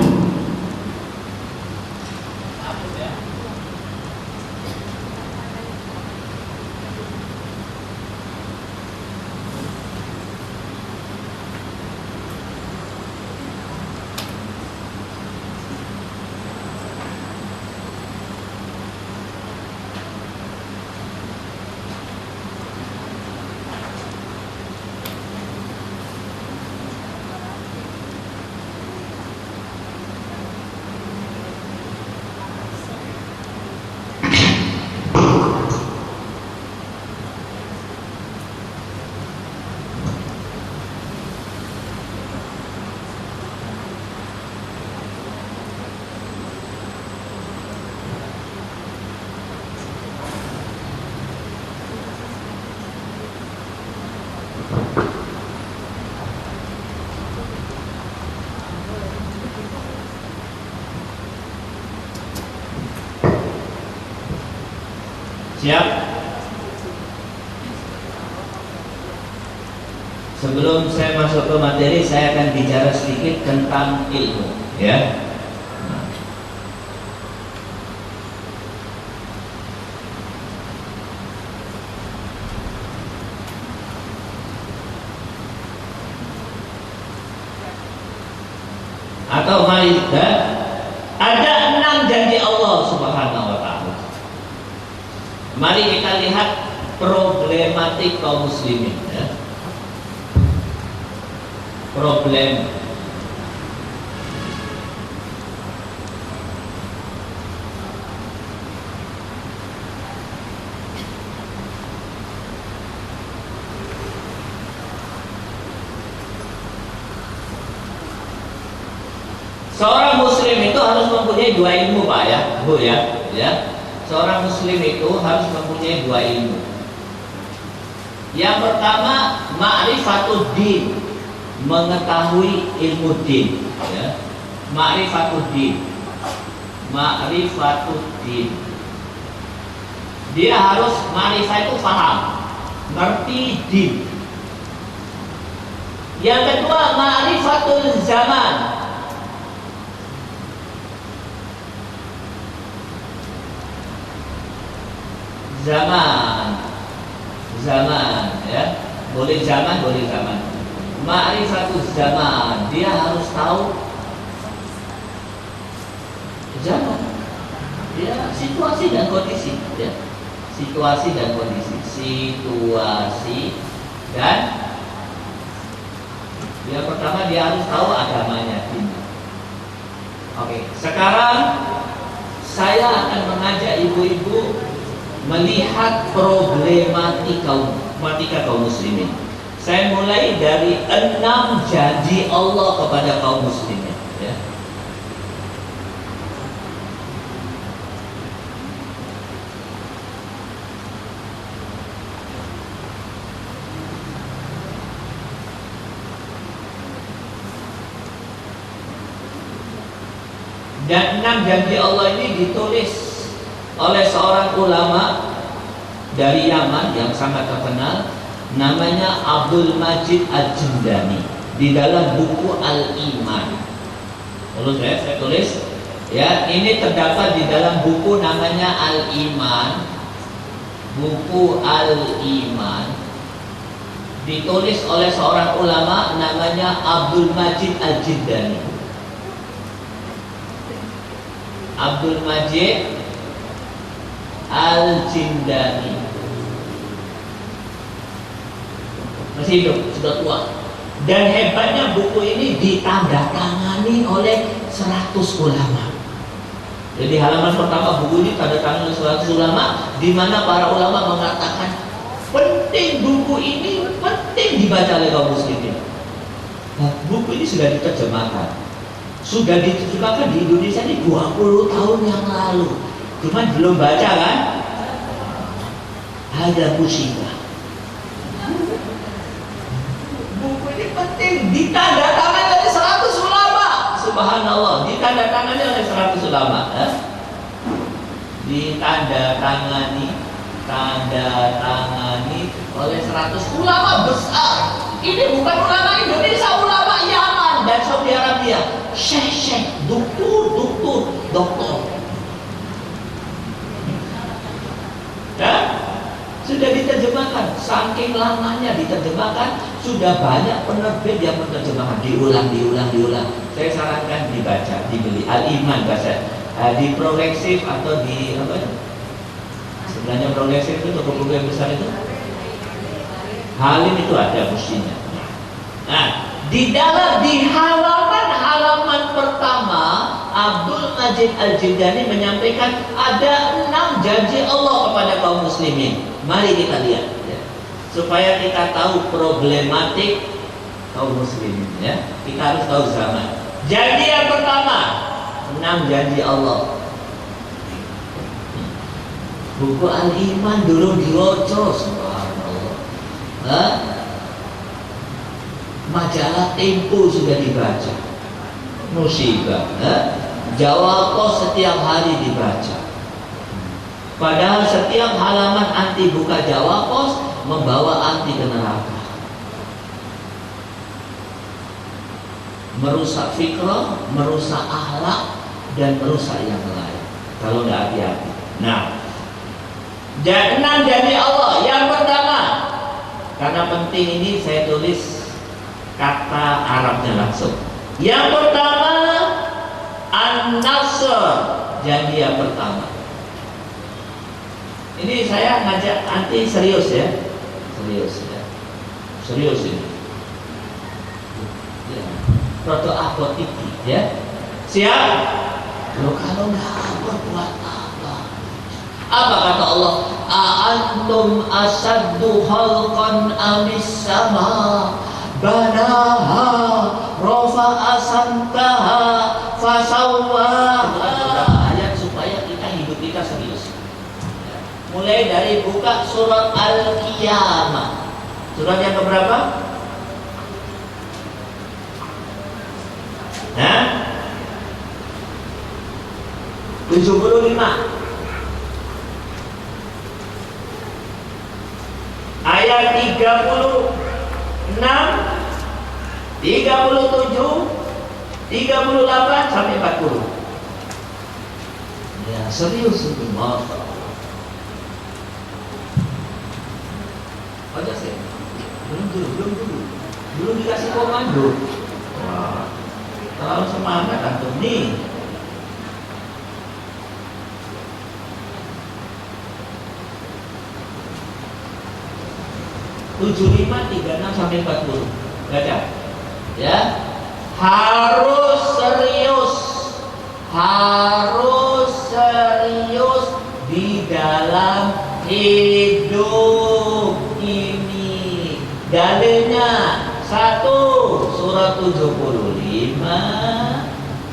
Siap? Sebelum saya masuk ke materi, saya akan bicara sedikit tentang ilmu, ya. Atau mari kita, ada 6 janji Allah Subhanahu wa Ta'ala. Mari kita lihat problematik kaum muslimin, ya. Problem seorang muslim itu harus mempunyai 2 ilmu, Pak, ya, Bu, ya. Seorang muslim itu harus mempunyai 2 ilmu. Yang pertama, ma'rifatud din, mengetahui ilmu din, ya. Ma'rifatud din. Dia harus, ma'rifah itu paham, ngerti din. Yang kedua, ma'rifatul zaman. Zaman, ya. Boleh zaman. Ma'rifatul zaman, dia harus tahu zaman, ya, situasi dan kondisi, ya. Situasi Dan yang pertama dia harus tahu agamanya. Oke, sekarang saya akan mengajak ibu-ibu melihat problematika kaum muslimin. Saya mulai dari 6 janji Allah kepada kaum muslimin, ya. Dan 6 janji Allah ini ditulis oleh seorang ulama dari Yaman yang sangat terkenal, namanya Abdul Majid Al-Jindani, di dalam buku Al-Iman. Terus saya tulis, ya, ini terdapat di dalam buku namanya Al-Iman, buku Al-Iman, ditulis oleh seorang ulama namanya Abdul Majid Al-Jindani. Abdul Majid Al-Jindani masih hidup, sudah tua. Dan hebatnya buku ini ditandatangani oleh 100 ulama. Jadi halaman pertama buku ini ditandatangani oleh 100 ulama, di mana para ulama mengatakan penting buku ini, penting dibaca oleh kaum muslimin. Nah, buku ini sudah diterjemahkan. Sudah diterjemahkan di Indonesia ini 20 tahun yang lalu. Cuma belum baca kan? Ada musibah. Buku ini penting, ditandatangani oleh 100 ulama. Subhanallah, ditandatangani oleh 100 ulama, ya? Ditandatangani oleh 100 ulama besar. Ini bukan ulama Indonesia, ulama Yaman dan Saudi Arabia. Syekh, doktor. Ya, sudah diterjemahkan. Saking lamanya diterjemahkan, sudah banyak penerbit yang menerjemahkan, diulang. Saya sarankan dibaca, dibeli. Al-Iman bahasa di Progresif atau di apa? Sebenarnya Progresif itu toko-toko yang besar itu. Halim itu ada mestinya. Nah, di halaman pertama, Abdul Majid Al-Jindani menyampaikan ada 6 janji Allah kepada kaum muslimin. Mari kita lihat, ya, supaya kita tahu problematik kaum muslimin, ya. Kita harus tahu zaman. Janji yang pertama, 6 janji Allah. Buku Al-Iman dulu diwoco, subhanallah. Majalah Tempo sudah dibaca, musibah. Jawab Pos setiap hari dibaca. Padahal setiap halaman anti buka Jawab Pos membawa anti ke neraka, merusak fikrah, merusak akhlak, dan merusak yang lain kalau tidak hati-hati. Nah, 6 janji Allah. Yang pertama, karena penting ini saya tulis kata Arabnya langsung. Yang pertama, An-Nasr, janji yang pertama. Ini saya ngajak anti serius, ya. Serius ini. Ya. Proto apotiki, ya. Siap? Loh, kalau nggak apa buat apa? Apa kata Allah? A'antum asaddu khalqan amis sama banaha rafa'a samkaha fasawwaha. Ayat supaya kita serius. Mulai dari buka surat Al-Qiyamah. Surat yang keberapa? Nah, 75. Ayat 36, 37, 38 sampai 40. Ya, serius itu, Mas. Baca sih. Belum dikasih komando. Wah, terlalu semangat antum nih. Tujuh lima 36 sampai 40. Baca. Ya. Harus serius. Harus serius di dalam hidup ini. Dalilnya 1 surat 75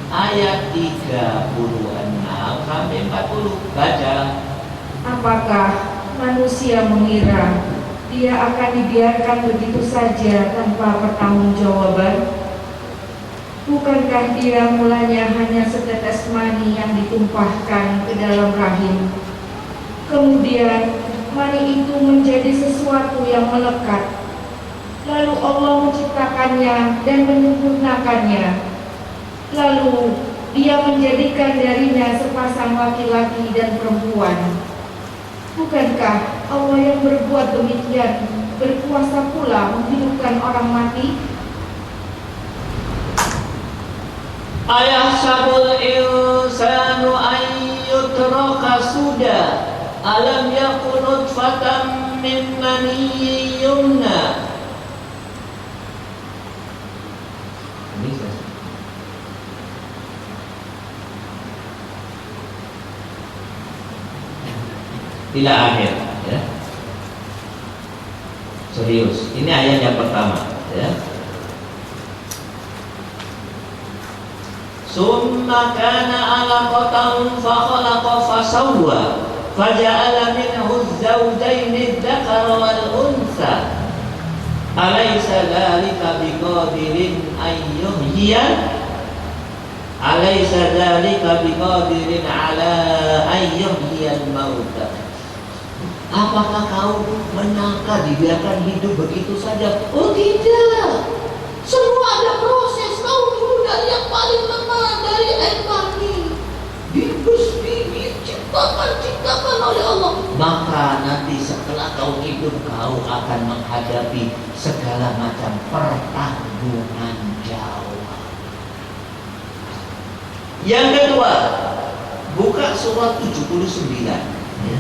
ayat 36 sampai 40. Baca. Apakah manusia mengira dia akan dibiarkan begitu saja tanpa pertanggungjawaban? Bukankah dia mulanya hanya setetes mani yang ditumpahkan ke dalam rahim? Kemudian mani itu menjadi sesuatu yang melekat. Lalu Allah menciptakannya dan menyempurnakannya. Lalu Dia menjadikan darinya sepasang laki-laki dan perempuan. Bukankah Allah yang berbuat demikian berkuasa pula menghidupkan orang mati? Ayahsabul insanu an yutraka suda alam yakun nutfatan min maniyyin yumna. Ila akhir, ya. Serius. Ini ayat yang pertama, ya. Summa kana alaqatan fa khalaqa fa sawwa faja'ala minhu az-zawjayn adh-dhakara wal untha. Alaysa dhalika biqadirin an yuhyiya? Alaysa dhalika biqadirin ala an yuhyiya al-mauta? Apakah kau menangka dibiarkan hidup begitu saja? Oh tidak. Semua ada proses. Kau dulu dari yang paling lemah, dari air mani, diciptakan oleh Allah. Maka nanti setelah kau hidup, kau akan menghadapi segala macam pertanggungan jawab. Yang kedua, buka surat 79, ya.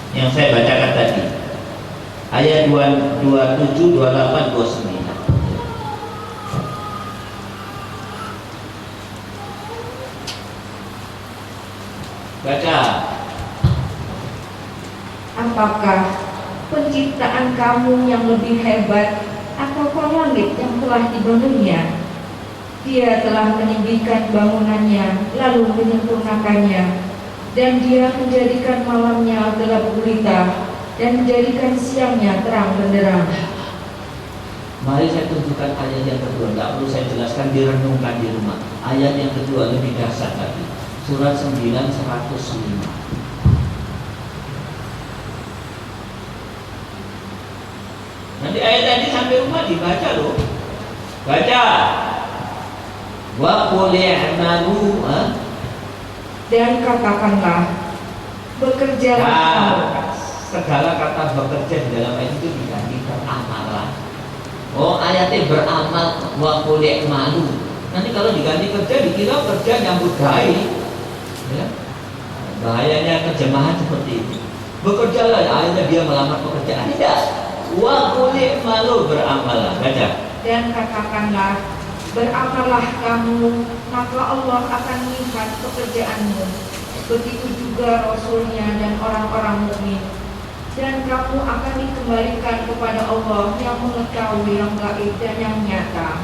Yang saya bacakan tadi, ayat 27, 28, 29. Baca. Apakah penciptaan kamu yang lebih hebat ataukah langit yang telah dibangunnya? Dia telah meninggikan bangunannya lalu menyempurnakannya, dan Dia menjadikan malamnya gelap gulita dan menjadikan siangnya terang benderang. Mari saya tunjukkan ayat yang kedua. Tidak perlu saya jelaskan, direnungkan di rumah. Ayat yang kedua lebih dahsyat lagi. Surat 9 105. Nanti ayat tadi sampai rumah dibaca loh. Baca. Wa qul i'malu, dan katakanlah, bekerjalah. Segala kata bekerja di dalam ayat itu diganti beramalan. Oh, ayatnya beramal, wa qul i'malu. Nanti kalau diganti kerja dikira kerja nyambut baik, ya. Bahayanya terjemahan seperti itu. Bekerjalah, akhirnya dia melamar pekerjaan. Tidak. Wa qul i'malu, beramalah. Baca. Dan katakanlah, beramallah kamu, maka Allah akan melihat pekerjaanmu. Begitu juga Rasulnya dan orang-orang mukmin. Dan kamu akan dikembalikan kepada Allah yang mengetahui yang gaib dan yang nyata.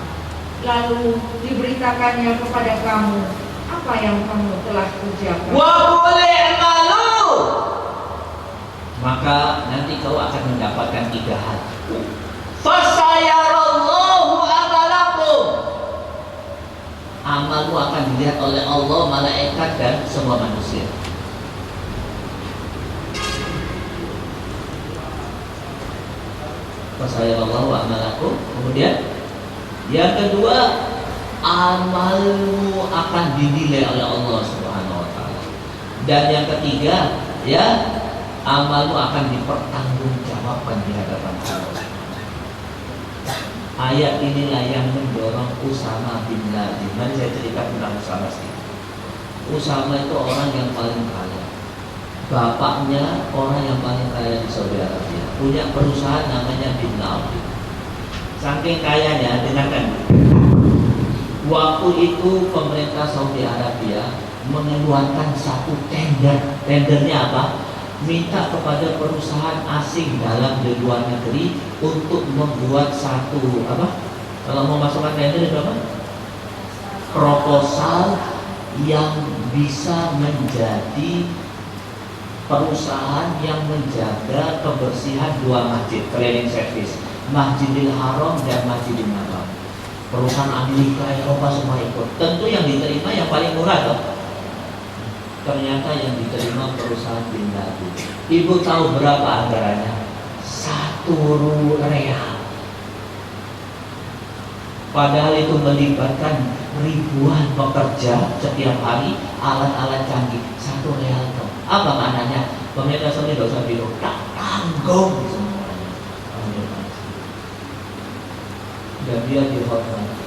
Lalu diberitakannya kepada kamu apa yang kamu telah kerjakan. Wa qul i'malu, maka nanti kau akan mendapatkan 3 hal. Fasayarallahu amalakum, amalmu akan dilihat oleh Allah, malaikat dan semua manusia. Fasayarallahu amalakum. Kemudian yang kedua, amalmu akan dinilai oleh Allah Subhanahu wa taala. Dan yang ketiga, ya, amalmu akan dipertanggungjawabkan di hadapan Allah. Ayat inilah yang mendorong Usama bin Laden. Mari saya cerita tentang Usama sedikit. Usama itu orang yang paling kaya. Bapaknya orang yang paling kaya di Saudi Arabia. Punya perusahaan namanya bin Laden. Saking kayanya, dengarkan. Waktu itu pemerintah Saudi Arabia mengeluarkan satu tender. Tendernya apa? Minta kepada perusahaan asing dalam di luar negeri untuk membuat satu apa? Kalau mau masukkan tender itu apa? Proposal yang bisa menjadi perusahaan yang menjaga kebersihan dua masjid, cleaning service, Masjidil Haram dan Masjidil Nabawi. Perusahaan Amerika, Eropa semua ikut. Tentu yang diterima yang paling murah toh. Ternyata yang diterima perusahaan Bin Laden. Ibu tahu berapa anggarannya? 1 real. Padahal itu melibatkan ribuan pekerja setiap hari, alat-alat canggih. 1 real toh. Apa maknanya? Pemerintah Saudi tidak usah bilang, tak tanggung semuanya. Dan dia dihormati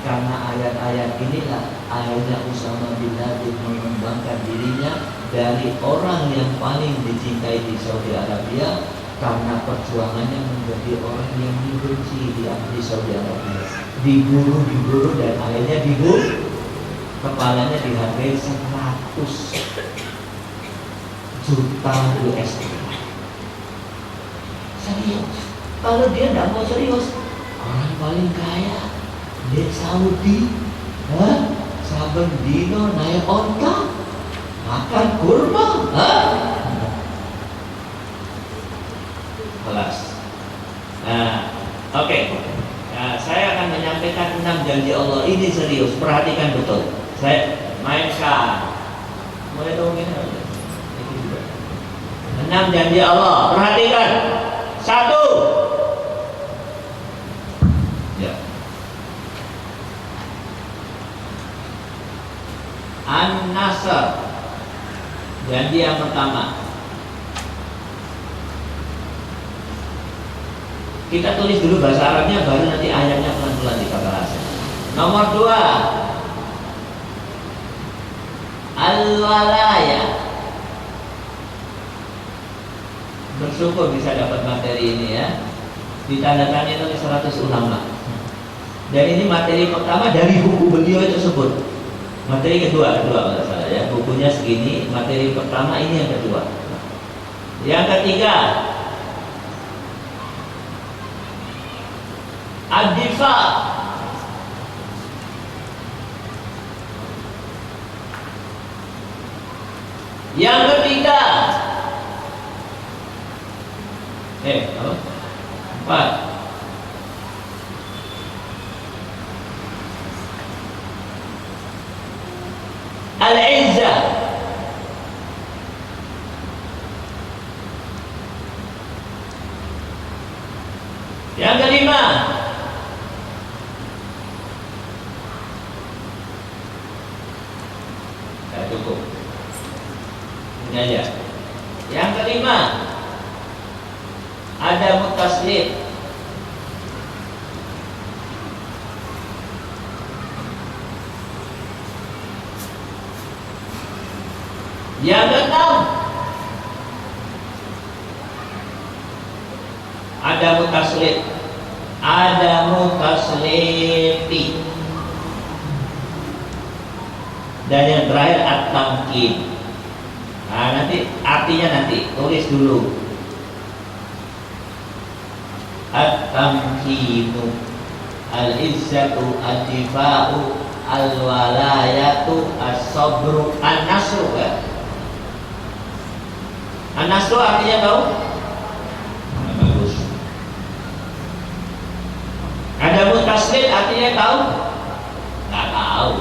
karena ayat-ayat inilah akhirnya Usama bin Laden mengembangkan dirinya dari orang yang paling dicintai di Saudi Arabia karena perjuangannya menjadi orang yang dibenci di Saudi Arabia, diburu dan akhirnya dibunuh. Kepalanya dihargai 100 juta US. Serius? Kalau dia tidak mau serius, orang paling kaya di Saudi, saben dino naik onta, makan kurma, kelas. Nah, oke. Nah, saya akan menyampaikan 6 janji Allah. Ini serius, perhatikan betul. Saya mainkan. Mulai dong ini. 6 janji Allah. Perhatikan. 1. Ya. An-Nasr. Janji yang pertama. Kita tulis dulu bahasa Arabnya, baru nanti ayatnya pelan-pelan dibahas. Nomor 2, Al-Walaya. Bersyukur bisa dapat materi ini ya. Ditandatangani oleh 100 ulama. Dan ini materi pertama dari buku beliau tersebut. Materi kedua kalau salah ya. Bukunya segini, materi pertama ini yang kedua. Yang ketiga, Ad-Difa. Yang ketiga, apa? 4, Al-Izzah. Yang kelima, cukup. Ini aja. Yang kelima, ada mutaslim. Yang keenam, ada mutaslim. Ada mutasliti. Dan yang terakhir at-tamkin. Nah, nanti artinya nanti tulis dulu. At-tamkinu, al-izzatu, ad-difa'u, al-walayatu, as-sabru, an-nasru ya. An-nasru artinya tahu? Bagus. Ada mutaslim artinya tahu? Nggak tahu.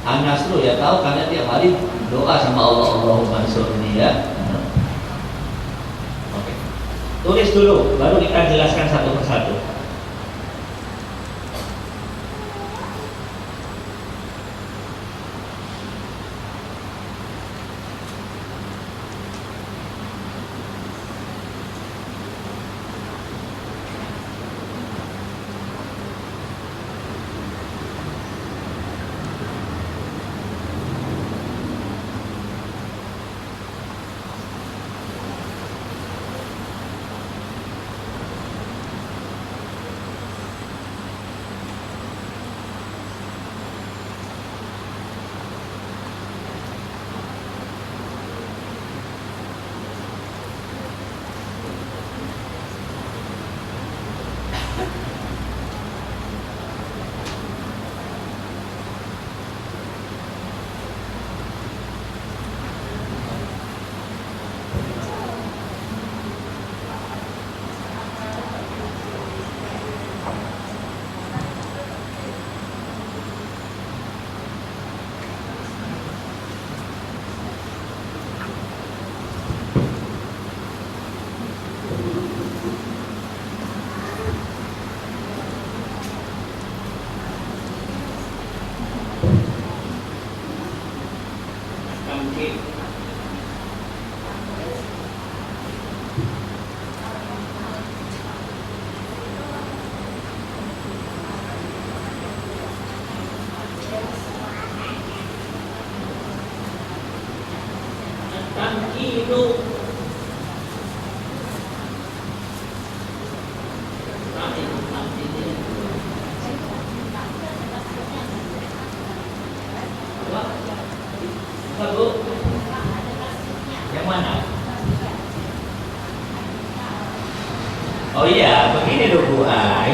An-nasru ya tahu karena tiap hari doa sama Allah, Allahumma ansurni ya. Oke. Tulis dulu, baru kita jelaskan satu persatu.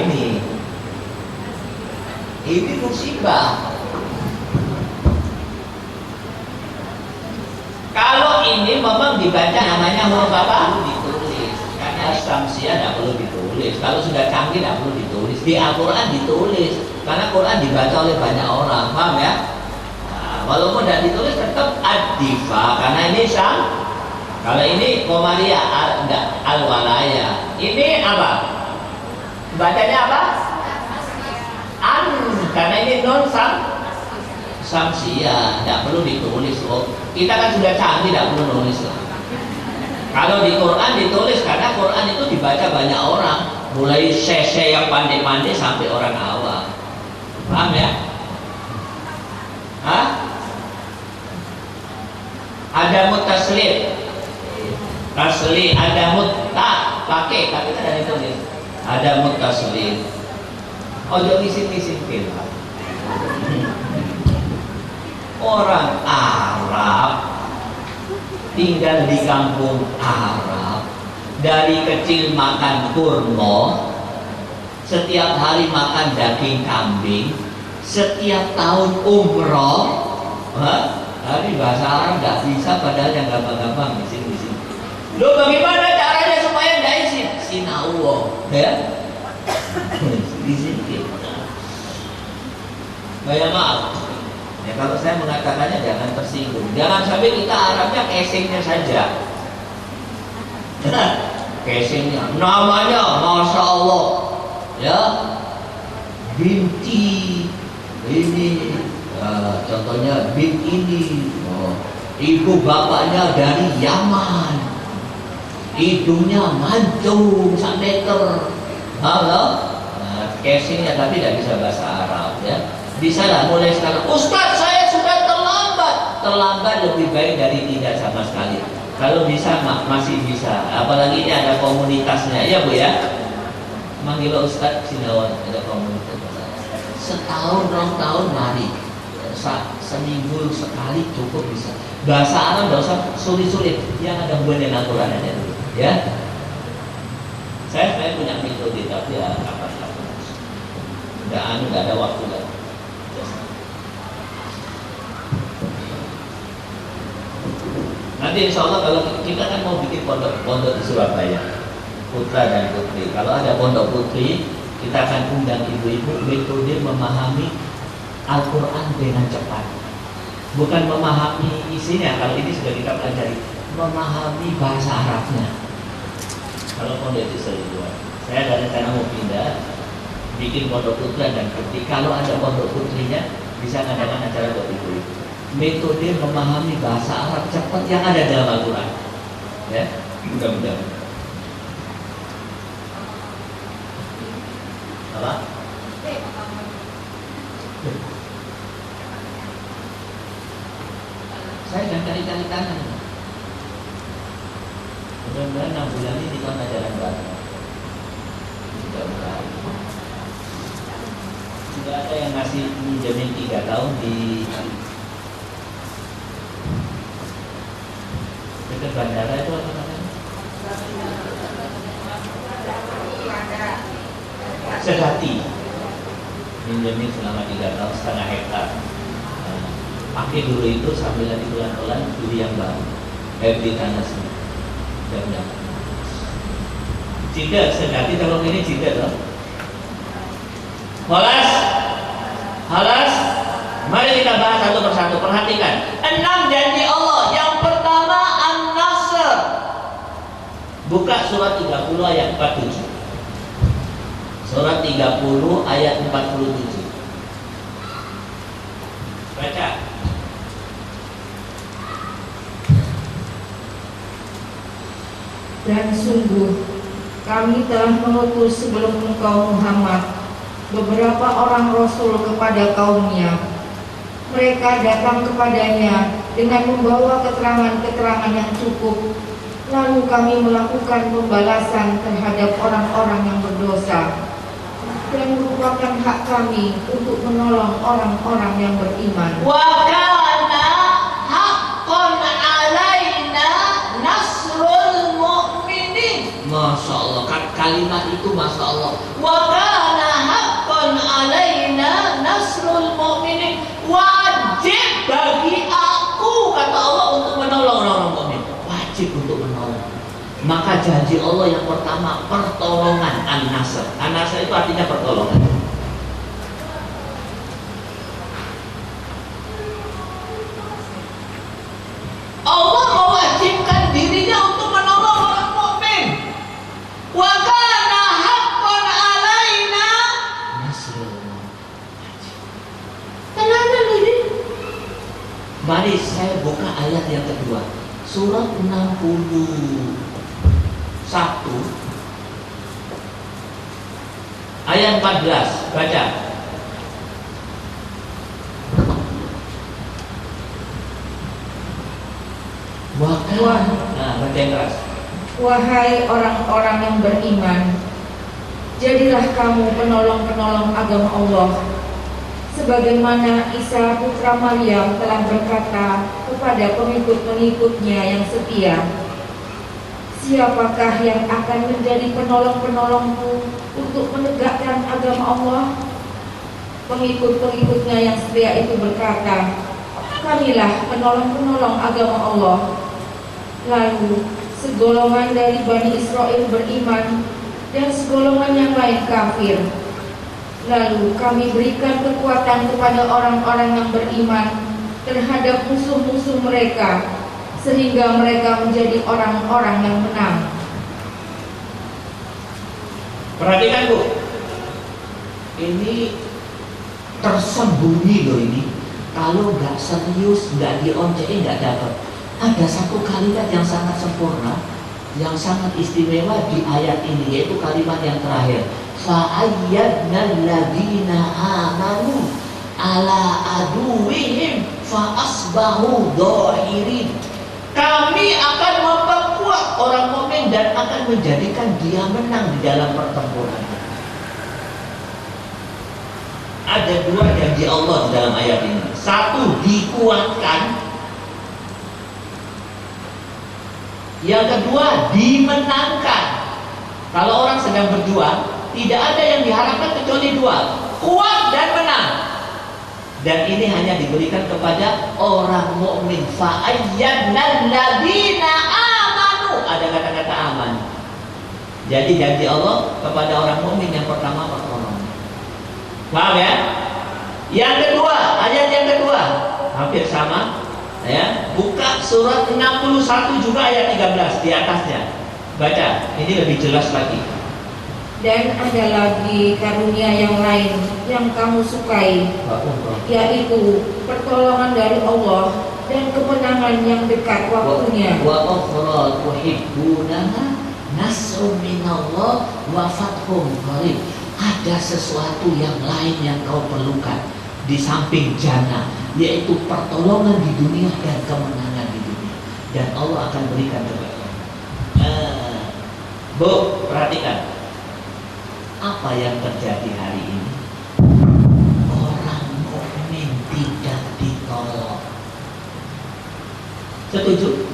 ini musibah. Kalau ini memang dibaca namanya huruf apa? Ditulis. Karena Syamsiah tidak perlu ditulis. Kalau sudah canggih tidak perlu ditulis. Di Al-Quran ditulis. Karena Quran dibaca oleh banyak orang, paham ya? Nah, walaupun tidak ditulis tetap ad-difa. Karena ini Syam. Kalau ini Qomariyah, enggak, Al-Walaya. Ini apa? Bacanya apa? An. Karena ini non Syamsiah, tidak perlu ditulis. Kita kan sudah canggih, tidak perlu nulis. Kalau di Quran ditulis, karena Quran itu dibaca banyak orang, mulai sese yang pandai-pandai sampai orang awam. Paham ya? Hah? Ada mutaslim, tasli, ada pakai, tapi kan ada ditulis. Ada mutaslim. Ojo ngisi-ngisi film. Orang Arab tinggal di kampung Arab, dari kecil makan kurma, setiap hari makan daging kambing, setiap tahun umroh. Tapi bahasa Arab nggak bisa, padahal yang gampang-gampang di sini. Lo bagaimana caranya supaya nggak izin? Sinauwo, ya? Di sini. Bayang maaf. Ya, kalau saya mengatakannya jangan tersinggung. Jangan sampai kita Arabnya casingnya saja. Casingnya namanya Masya Allah, ya, binti ini, contohnya bin ini, ibu bapaknya dari Yaman, hidungnya mancung 1 meter. Halo, casingnya tapi tidak bisa bahasa Arab, ya. Bisa lah mulai sekarang. Ustaz, saya sudah terlambat lebih baik dari tidak sama sekali. Kalau bisa masih bisa. Apalagi ini ada komunitasnya, ya Bu ya. Manggil Ustaz Sinawan, ada komunitas. Setahun 2 tahun mari. Seminggu sekali cukup bisa. Bahasa Arab tidak usah sulit-sulit. Yang ada hubungan dengan Al-Quran aja dulu, ya. Saya sebenarnya punya metode, tapi ya kapan-kapan. Nggak ada waktu lagi. Nanti insya Allah kalau kita kan mau bikin pondok di Surabaya, putra dan putri. Kalau ada pondok putri, kita akan undang ibu-ibu metode memahami Al-Quran dengan cepat. Bukan memahami isinya, kalau ini sudah kita pelajari, memahami bahasa Arabnya. Kalau pondok itu seribuan, saya ada rencana mau pindah, bikin pondok putra dan putri. Kalau ada pondok putrinya, bisa ngadakan acara buat ibu-ibu. Metode memahami bahasa Arab cepat yang ada dalam Al-Quran, ya, mudah-mudahan. Apa? Saya akan cari-cari tangan. Mudah-mudahan 6 bulan ini di tahun ajaran baru. Mudah-mudahan. Sudah ada yang ngasih minjemin 3 tahun di dekat bandara itu apa namanya? Sedati. Minjemin selama 3 tahun, setengah hektar. Pakai dulu itu sambil nanti pelan-pelan beli yang baru. Beli tanah sini. Mudah-mudahan. Tidak, sedati kalau ini tidak loh. Halas. Mari kita bahas satu persatu. Perhatikan. 6 janji Allah. Yang pertama An-Nasr. Buka surat 30 ayat 47. Surat 30 ayat 47. Baca. Dan sungguh kami telah mengutus sebelum engkau Muhammad beberapa orang Rasul kepada kaumnya. Mereka datang kepadanya dengan membawa keterangan-keterangan yang cukup. Lalu kami melakukan pembalasan terhadap orang-orang yang berdosa, dan merupakan hak kami untuk menolong orang-orang yang beriman. Wa kana haqqan alaina nasrul mu'minin. Masya Allah, kalimat itu Masya Allah. Wa kana Maka janji Allah yang pertama pertolongan, an-nasr. An-nasr itu artinya pertolongan. Allah mewajibkan dirinya untuk menolong orang mukmin. Wa kana haqqan alaina nasrul mu'minin. Tenanan ini. Mari saya buka ayat yang kedua. Surat 61 ayat 14, baca. Baca yang keras. Wahai orang-orang yang beriman, jadilah kamu penolong-penolong agama Allah, sebagaimana Isa putra Maryam telah berkata kepada pengikut-pengikutnya yang setia, siapakah yang akan menjadi penolong-penolongku untuk menegakkan agama Allah? Pengikut-pengikutnya yang setia itu berkata, kamilah penolong-penolong agama Allah. Lalu segolongan dari Bani Israel beriman dan segolongan yang lain kafir. Lalu kami berikan kekuatan kepada orang-orang yang beriman terhadap musuh-musuh mereka, sehingga mereka menjadi orang-orang yang menang. Perhatikan Bu, ini tersembunyi loh ini. Kalau nggak serius, nggak dioncengin, nggak dapat. Ada satu kalimat yang sangat sempurna, yang sangat istimewa di ayat ini, yaitu kalimat yang terakhir. Fa'ayyadna alladhina amanu ala aduwihim fa'asbahu dhahirin. Kami akan memperkuat orang mukmin dan akan menjadikan dia menang di dalam pertempuran. Ada dua janji Allah di dalam ayat ini. Satu, dikuatkan. Yang kedua, dimenangkan. Kalau orang sedang berjuang, tidak ada yang diharapkan kecuali dua, kuat dan menang. Dan ini hanya diberikan kepada orang mukmin. Fa'ayyadnal ladzina amanu. Ada kata-kata aman. Jadi janji Allah kepada orang mukmin yang pertama pertolongan. Paham ya? Yang kedua, ayat yang kedua hampir sama. Ya, buka surat 61 juga ayat 13 di atasnya. Baca, ini lebih jelas lagi. Dan ada lagi karunia yang lain yang kamu sukai, yaitu pertolongan dari Allah dan kemenangan yang dekat waktunya. Wa ukhra tuhibbunaha nasrun minallah wa fathun qarib. Ada sesuatu yang lain yang kau perlukan di samping jannah, yaitu pertolongan di dunia dan kemenangan di dunia. Dan Allah akan berikan kepada Bu, perhatikan apa yang terjadi hari ini. Orang mukmin tidak ditolong. Setuju?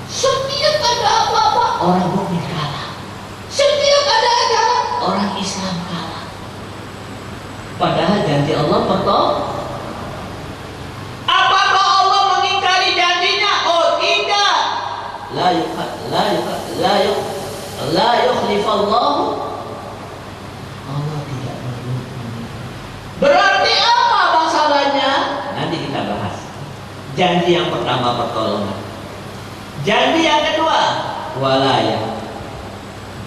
Setiap ada apa-apa, orang mukmin kalah. Setiap ada acara, orang Islam kalah. Padahal janji Allah pertolongan. Apakah Allah mengingkari janjinya? Oh tidak. La yukhlifallahu. Allah tidak berbohong. Berarti apa masalahnya? Nanti kita bahas. Janji yang pertama pertolongan. Janji yang kedua walayah.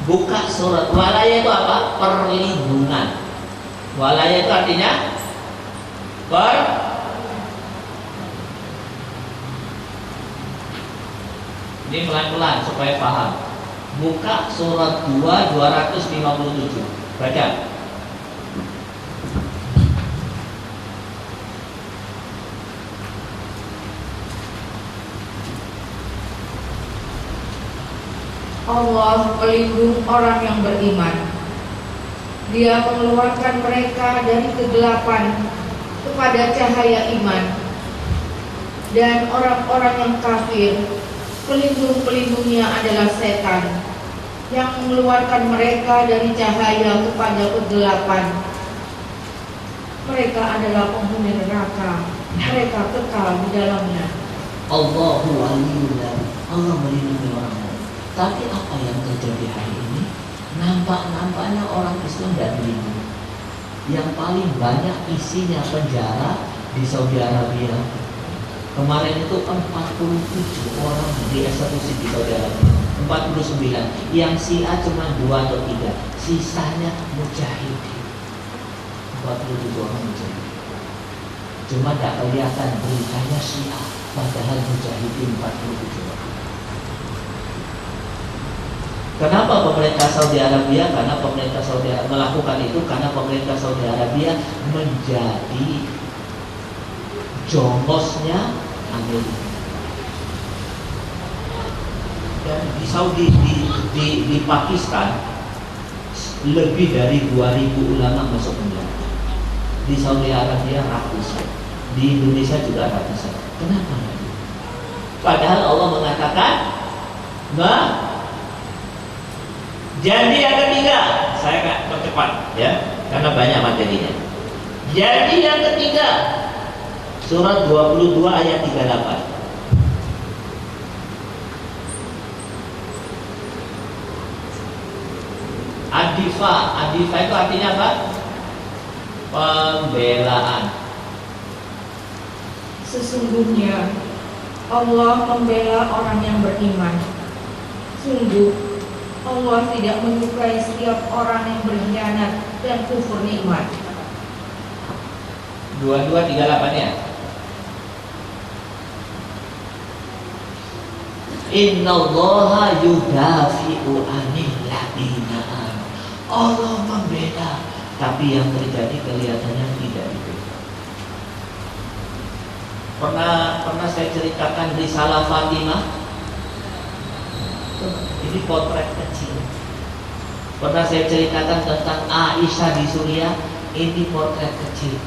Buka surat walayah itu apa? Perlindungan. Walayah itu artinya ini pelan-pelan supaya paham. Buka surat 257. Baca. Allah pelindung orang yang beriman. Dia mengeluarkan mereka dari kegelapan kepada cahaya iman. Dan orang-orang yang kafir, pelindung-pelindungnya adalah setan yang mengeluarkan mereka dari cahaya kepada kegelapan. Mereka adalah penghuni neraka, mereka kekal di dalamnya. Allahu waliyullah, Allah melindungi orang mukmin. Tapi apa yang terjadi hari ini? Nampak-nampaknya orang Islam tidak dilindungi. Yang paling banyak isinya penjara di Saudi Arabia. Kemarin itu 47 orang dieksekusi di Saudi Arabia. 49. Yang Syiah cuma 2 atau 3. Sisanya mujahidin. 47 orang mujahidin. Cuma tidak kelihatan beritanya Syiah, padahal mujahidin 47 orang. Kenapa pemerintah Saudi Arabia? Karena pemerintah Saudi Arabia melakukan itu karena pemerintah Saudi Arabia menjadi jongosnya Amerika. Dan di Saudi, di Pakistan lebih dari 2000 ulama masuk penjara. Di Saudi Arabia ratusan, di Indonesia juga ratusan. Kenapa? Padahal Allah mengatakan, jadi yang ketiga, saya akan percepat ya, karena banyak materinya. Jadi yang ketiga, surat 22 ayat 38. Adifa itu artinya apa? Pembelaan. Sesungguhnya Allah membela orang yang beriman. Sungguh Allah tidak menyukai setiap orang yang berkhianat dan kufur nikmat. 2238 ya. Innallaha yudafi'u 'anil ladina amanu. Allah membela, tapi yang terjadi kelihatannya tidak itu. Pernah saya ceritakan Risalah Fatimah. Ini potret kecil. Pernah saya ceritakan tentang Aisyah di Suriah. Ini potret kecil.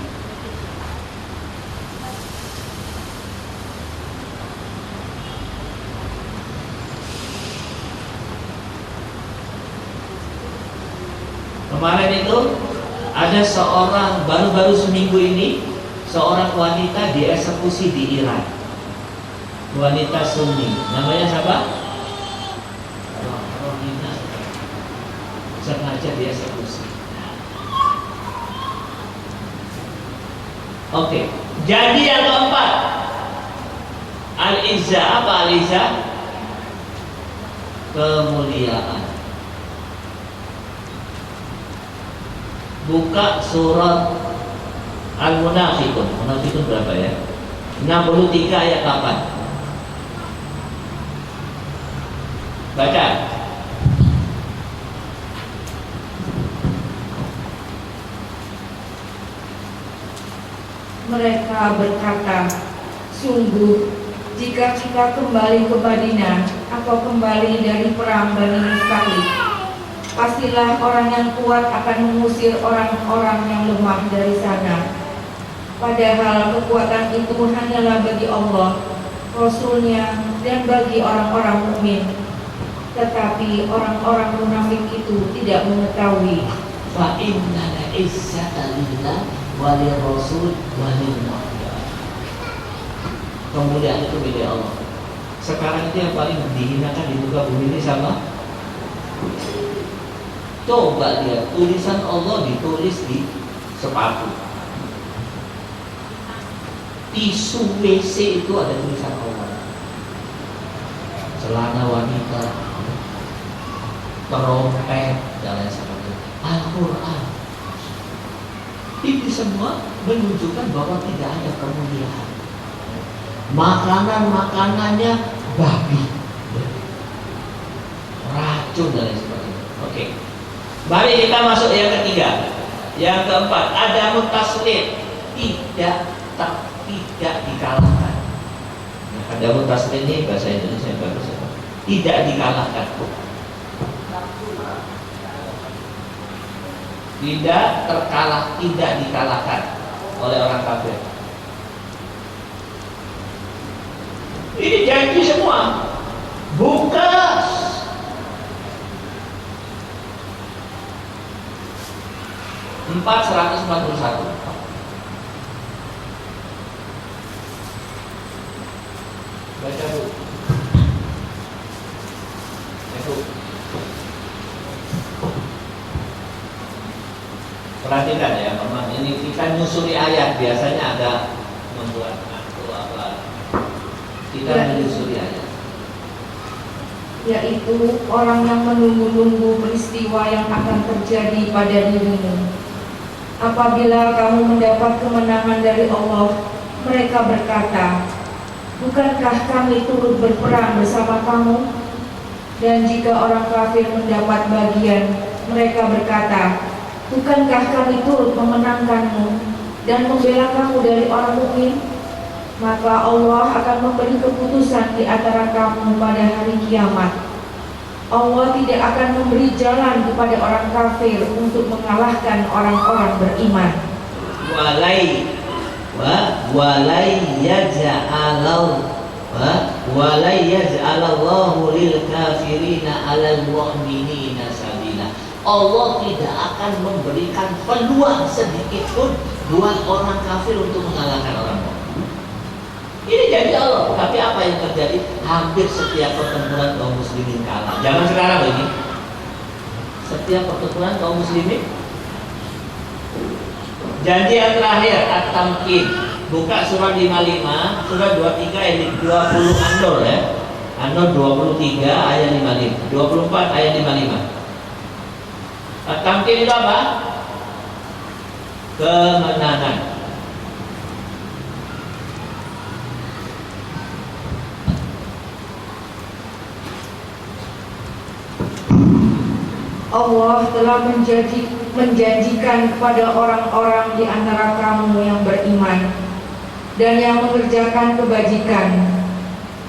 Kemarin itu ada seorang, baru-baru seminggu ini, seorang wanita dieksekusi di Iran. Wanita Sunni, namanya siapa? Rohina. Sengaja dieksekusi. Oke, jadi yang keempat, Al-Izzah. Apa Al-Izzah? Kemuliaan. Buka surat Al-Munafiqun. Munafiqun berapa ya? 63 ayat 8. Baca. Mereka berkata, sungguh jika kita kembali ke Madinah atau kembali dari perang Bani Mustalik, pastilah orang yang kuat akan mengusir orang-orang yang lemah dari sana. Padahal kekuatan itu hanyalah bagi Allah, Rasul-Nya, dan bagi orang-orang mukmin. Tetapi orang-orang munafik itu tidak mengetahui. Fa innal izzata lillah wa lirrasul wa lil mu'minin. Kemuliaan itu milik Allah. Sekarang itu yang paling dihinakan di muka bumi ini sama. Coba lihat tulisan Allah ditulis di sepatu. Tisu WC itu ada tulisan Allah. Celana wanita, trompet, dan lain sebagainya. Al-Quran. Ini semua menunjukkan bahwa tidak ada kemuliaan. Makanan-makanannya babi, racun dan lain sebagainya. Oke. Mari kita masuk yang ketiga. Yang keempat, ada mutaslim, tidak dikalahkan. Ada mutaslim ini bahasa Indonesia yang bagus ya. Tidak dikalahkan. Tidak terkalah, tidak dikalahkan oleh orang kafir. Ini janji semua. Buka 441. Perhatikan ya, memang ini kita nyusuri ayat, biasanya ada membuat atau apa. Kita menyusuri ayat. Yaitu orang yang menunggu-nunggu peristiwa yang akan terjadi pada dirimu. Apabila kamu mendapat kemenangan dari Allah, mereka berkata, bukankah kami turut berperang bersama kamu? Dan jika orang kafir mendapat bagian, mereka berkata, bukankah kami turut memenangkanmu dan membela kamu dari orang mukmin? Maka Allah akan memberi keputusan di antara kamu pada hari kiamat. Allah tidak akan memberi jalan kepada orang kafir untuk mengalahkan orang-orang beriman. Walai yaj'alallahu lil kafirina 'alal mu'minina sabila. Allah tidak akan memberikan peluang sedikit pun buat orang kafir untuk mengalahkan orang mukmin. Ini janji Allah, tapi apa yang terjadi? Hampir setiap pertempuran kaum muslimin kalah. Zaman sekarang ini, setiap pertempuran kaum muslimin. Janji yang terakhir At-Tamkin, buka surat 55, surat 23 ayat 20 An-Nur ya. An-Nur 23 ayat 55, 24 ayat 55. At-Tamkin itu apa? Kemenangan. Allah telah menjanjikan kepada orang-orang di antara kamu yang beriman dan yang mengerjakan kebajikan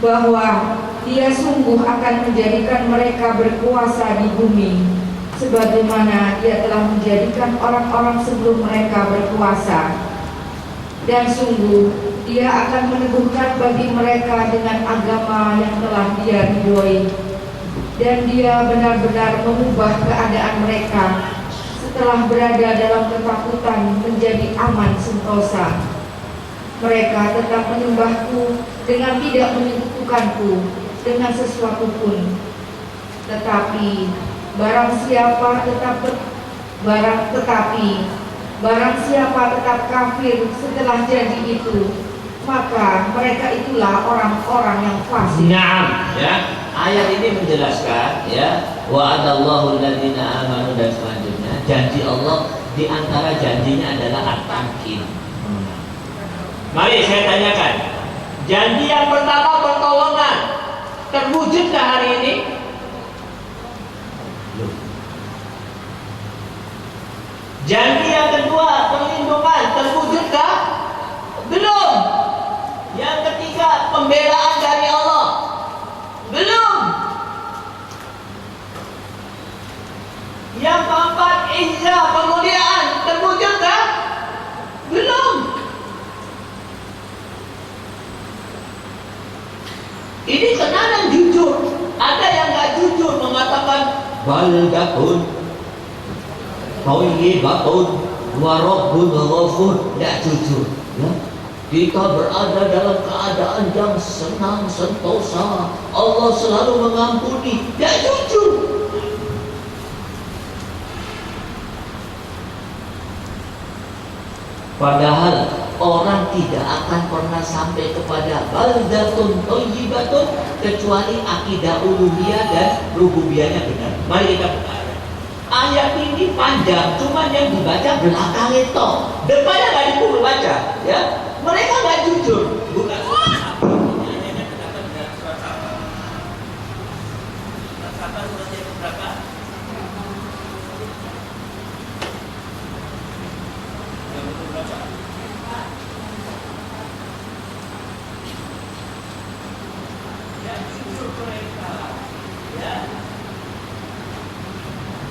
bahwa Dia sungguh akan menjadikan mereka berkuasa di bumi sebagaimana Dia telah menjadikan orang-orang sebelum mereka berkuasa, dan sungguh Dia akan meneguhkan bagi mereka dengan agama yang telah Dia ridhoi, dan Dia benar-benar mengubah keadaan mereka setelah berada dalam ketakutan menjadi aman sentosa. Mereka tetap menyembahku dengan tidak menyekutukanku dengan sesuatu pun. Tetapi barang siapa tetap kafir setelah janji itu, maka mereka itulah orang-orang yang fasik. Naam, ya. Ayat ini menjelaskan ya, wa'adallahu alladziina aamanu dan selanjutnya. Janji Allah di antara janjinya adalah at-tamkin. Mari saya tanyakan, janji yang pertama pertolongan terwujudkah hari ini? Janji yang kedua perlindungan terwujudkah? Belum. Yang ketiga pembelaan dari Allah. Belum. Yang keempat izzah kemuliaan terwujudkah? Belum. Ini kenalan jujur. Ada yang nggak jujur mengatakan baldatun thayyibatun wa rabbun ghafur, tidak jujur ya. Kita berada dalam keadaan yang senang sentosa, Allah selalu mengampuni, tidak jujur. Padahal orang tidak akan pernah sampai kepada baldatun thayyibatun kecuali akidah uluhiyah dan rububiyahnya benar. Mari kita buka ayat ini panjang, cuma yang dibaca belakang itu, depannya nggak dibaca, ya. Mereka nggak jujur, bukan.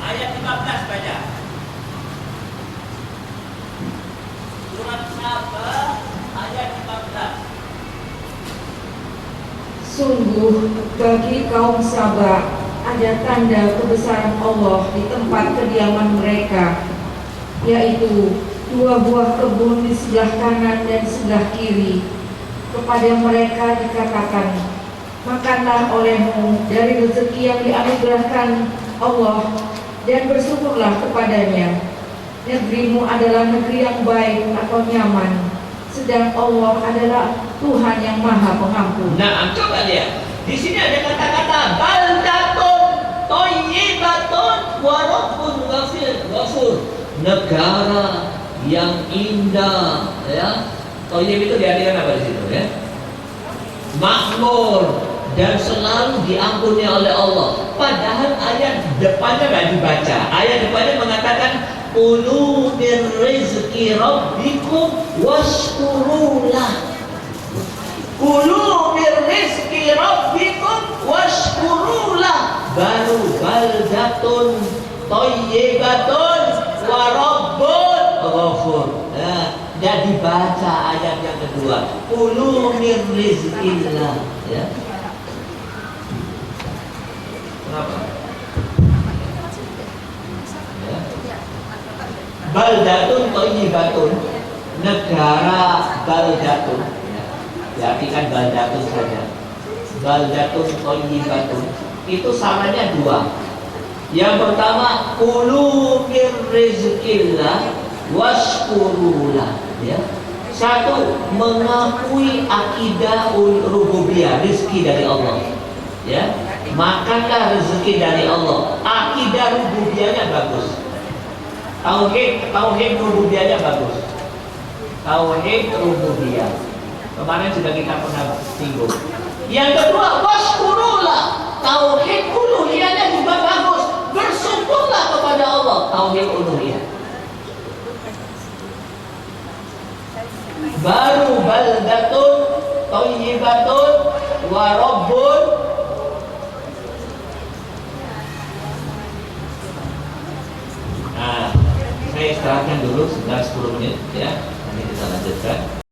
Ayat 15 baca. Surat Saba ayat 15. Sungguh bagi kaum Saba ada tanda kebesaran Allah di tempat kediaman mereka, yaitu 2 buah kebun di sebelah kanan dan sebelah kiri. Kepada mereka dikatakan, makanlah olehmu dari rezeki yang dianugerahkan Allah dan bersyukurlah kepadanya. negerimu adalah negeri yang baik atau nyaman, sedang Allah adalah Tuhan yang Maha Pengampun. Nah, coba lihat. Di sini ada kata-kata baldatun thayyibatun wa rabbun ghafur. Negara yang indah, ya. Thayyib itu diartikan apa di situ, ya? Makmur dan selalu diampuni oleh Allah. Padahal ayat depannya nggak dibaca. Ayat depannya mengatakan kulu min rizqi rabbikum washkurulah. Kulu min rizqi rabbikum washkurulah. Baru baldatun thayyibatun wa rabbun ghafur. Dan dibaca ayat yang kedua, kulu min rizqillah, ya. Kenapa? Ya. Baldatun thayyibatun, negara baldatun, ya. Diartikan baldatun saja. Baldatun thayyibatun itu samanya dua. Yang pertama, kulu min rizqillah washkurulah, ya. Satu, mengakui akidah rububiyah, rezeki dari Allah, ya. Makanlah rezeki dari Allah. Akidah rububiyahnya bagus. Tauhid rububiyahnya bagus. Tauhid rububiyah. Kemarin sudah kita pernah singgung. Yang kedua, washkurulah. Tauhid uluhiyahnya juga bagus. Bersyukurlah kepada Allah. Tauhid uluhiyah. Baru baldatun thayyibatun wa rabbun. Nah, saya istirahatkan dulu sekitar 10 menit, ya. Nanti kita lanjutkan.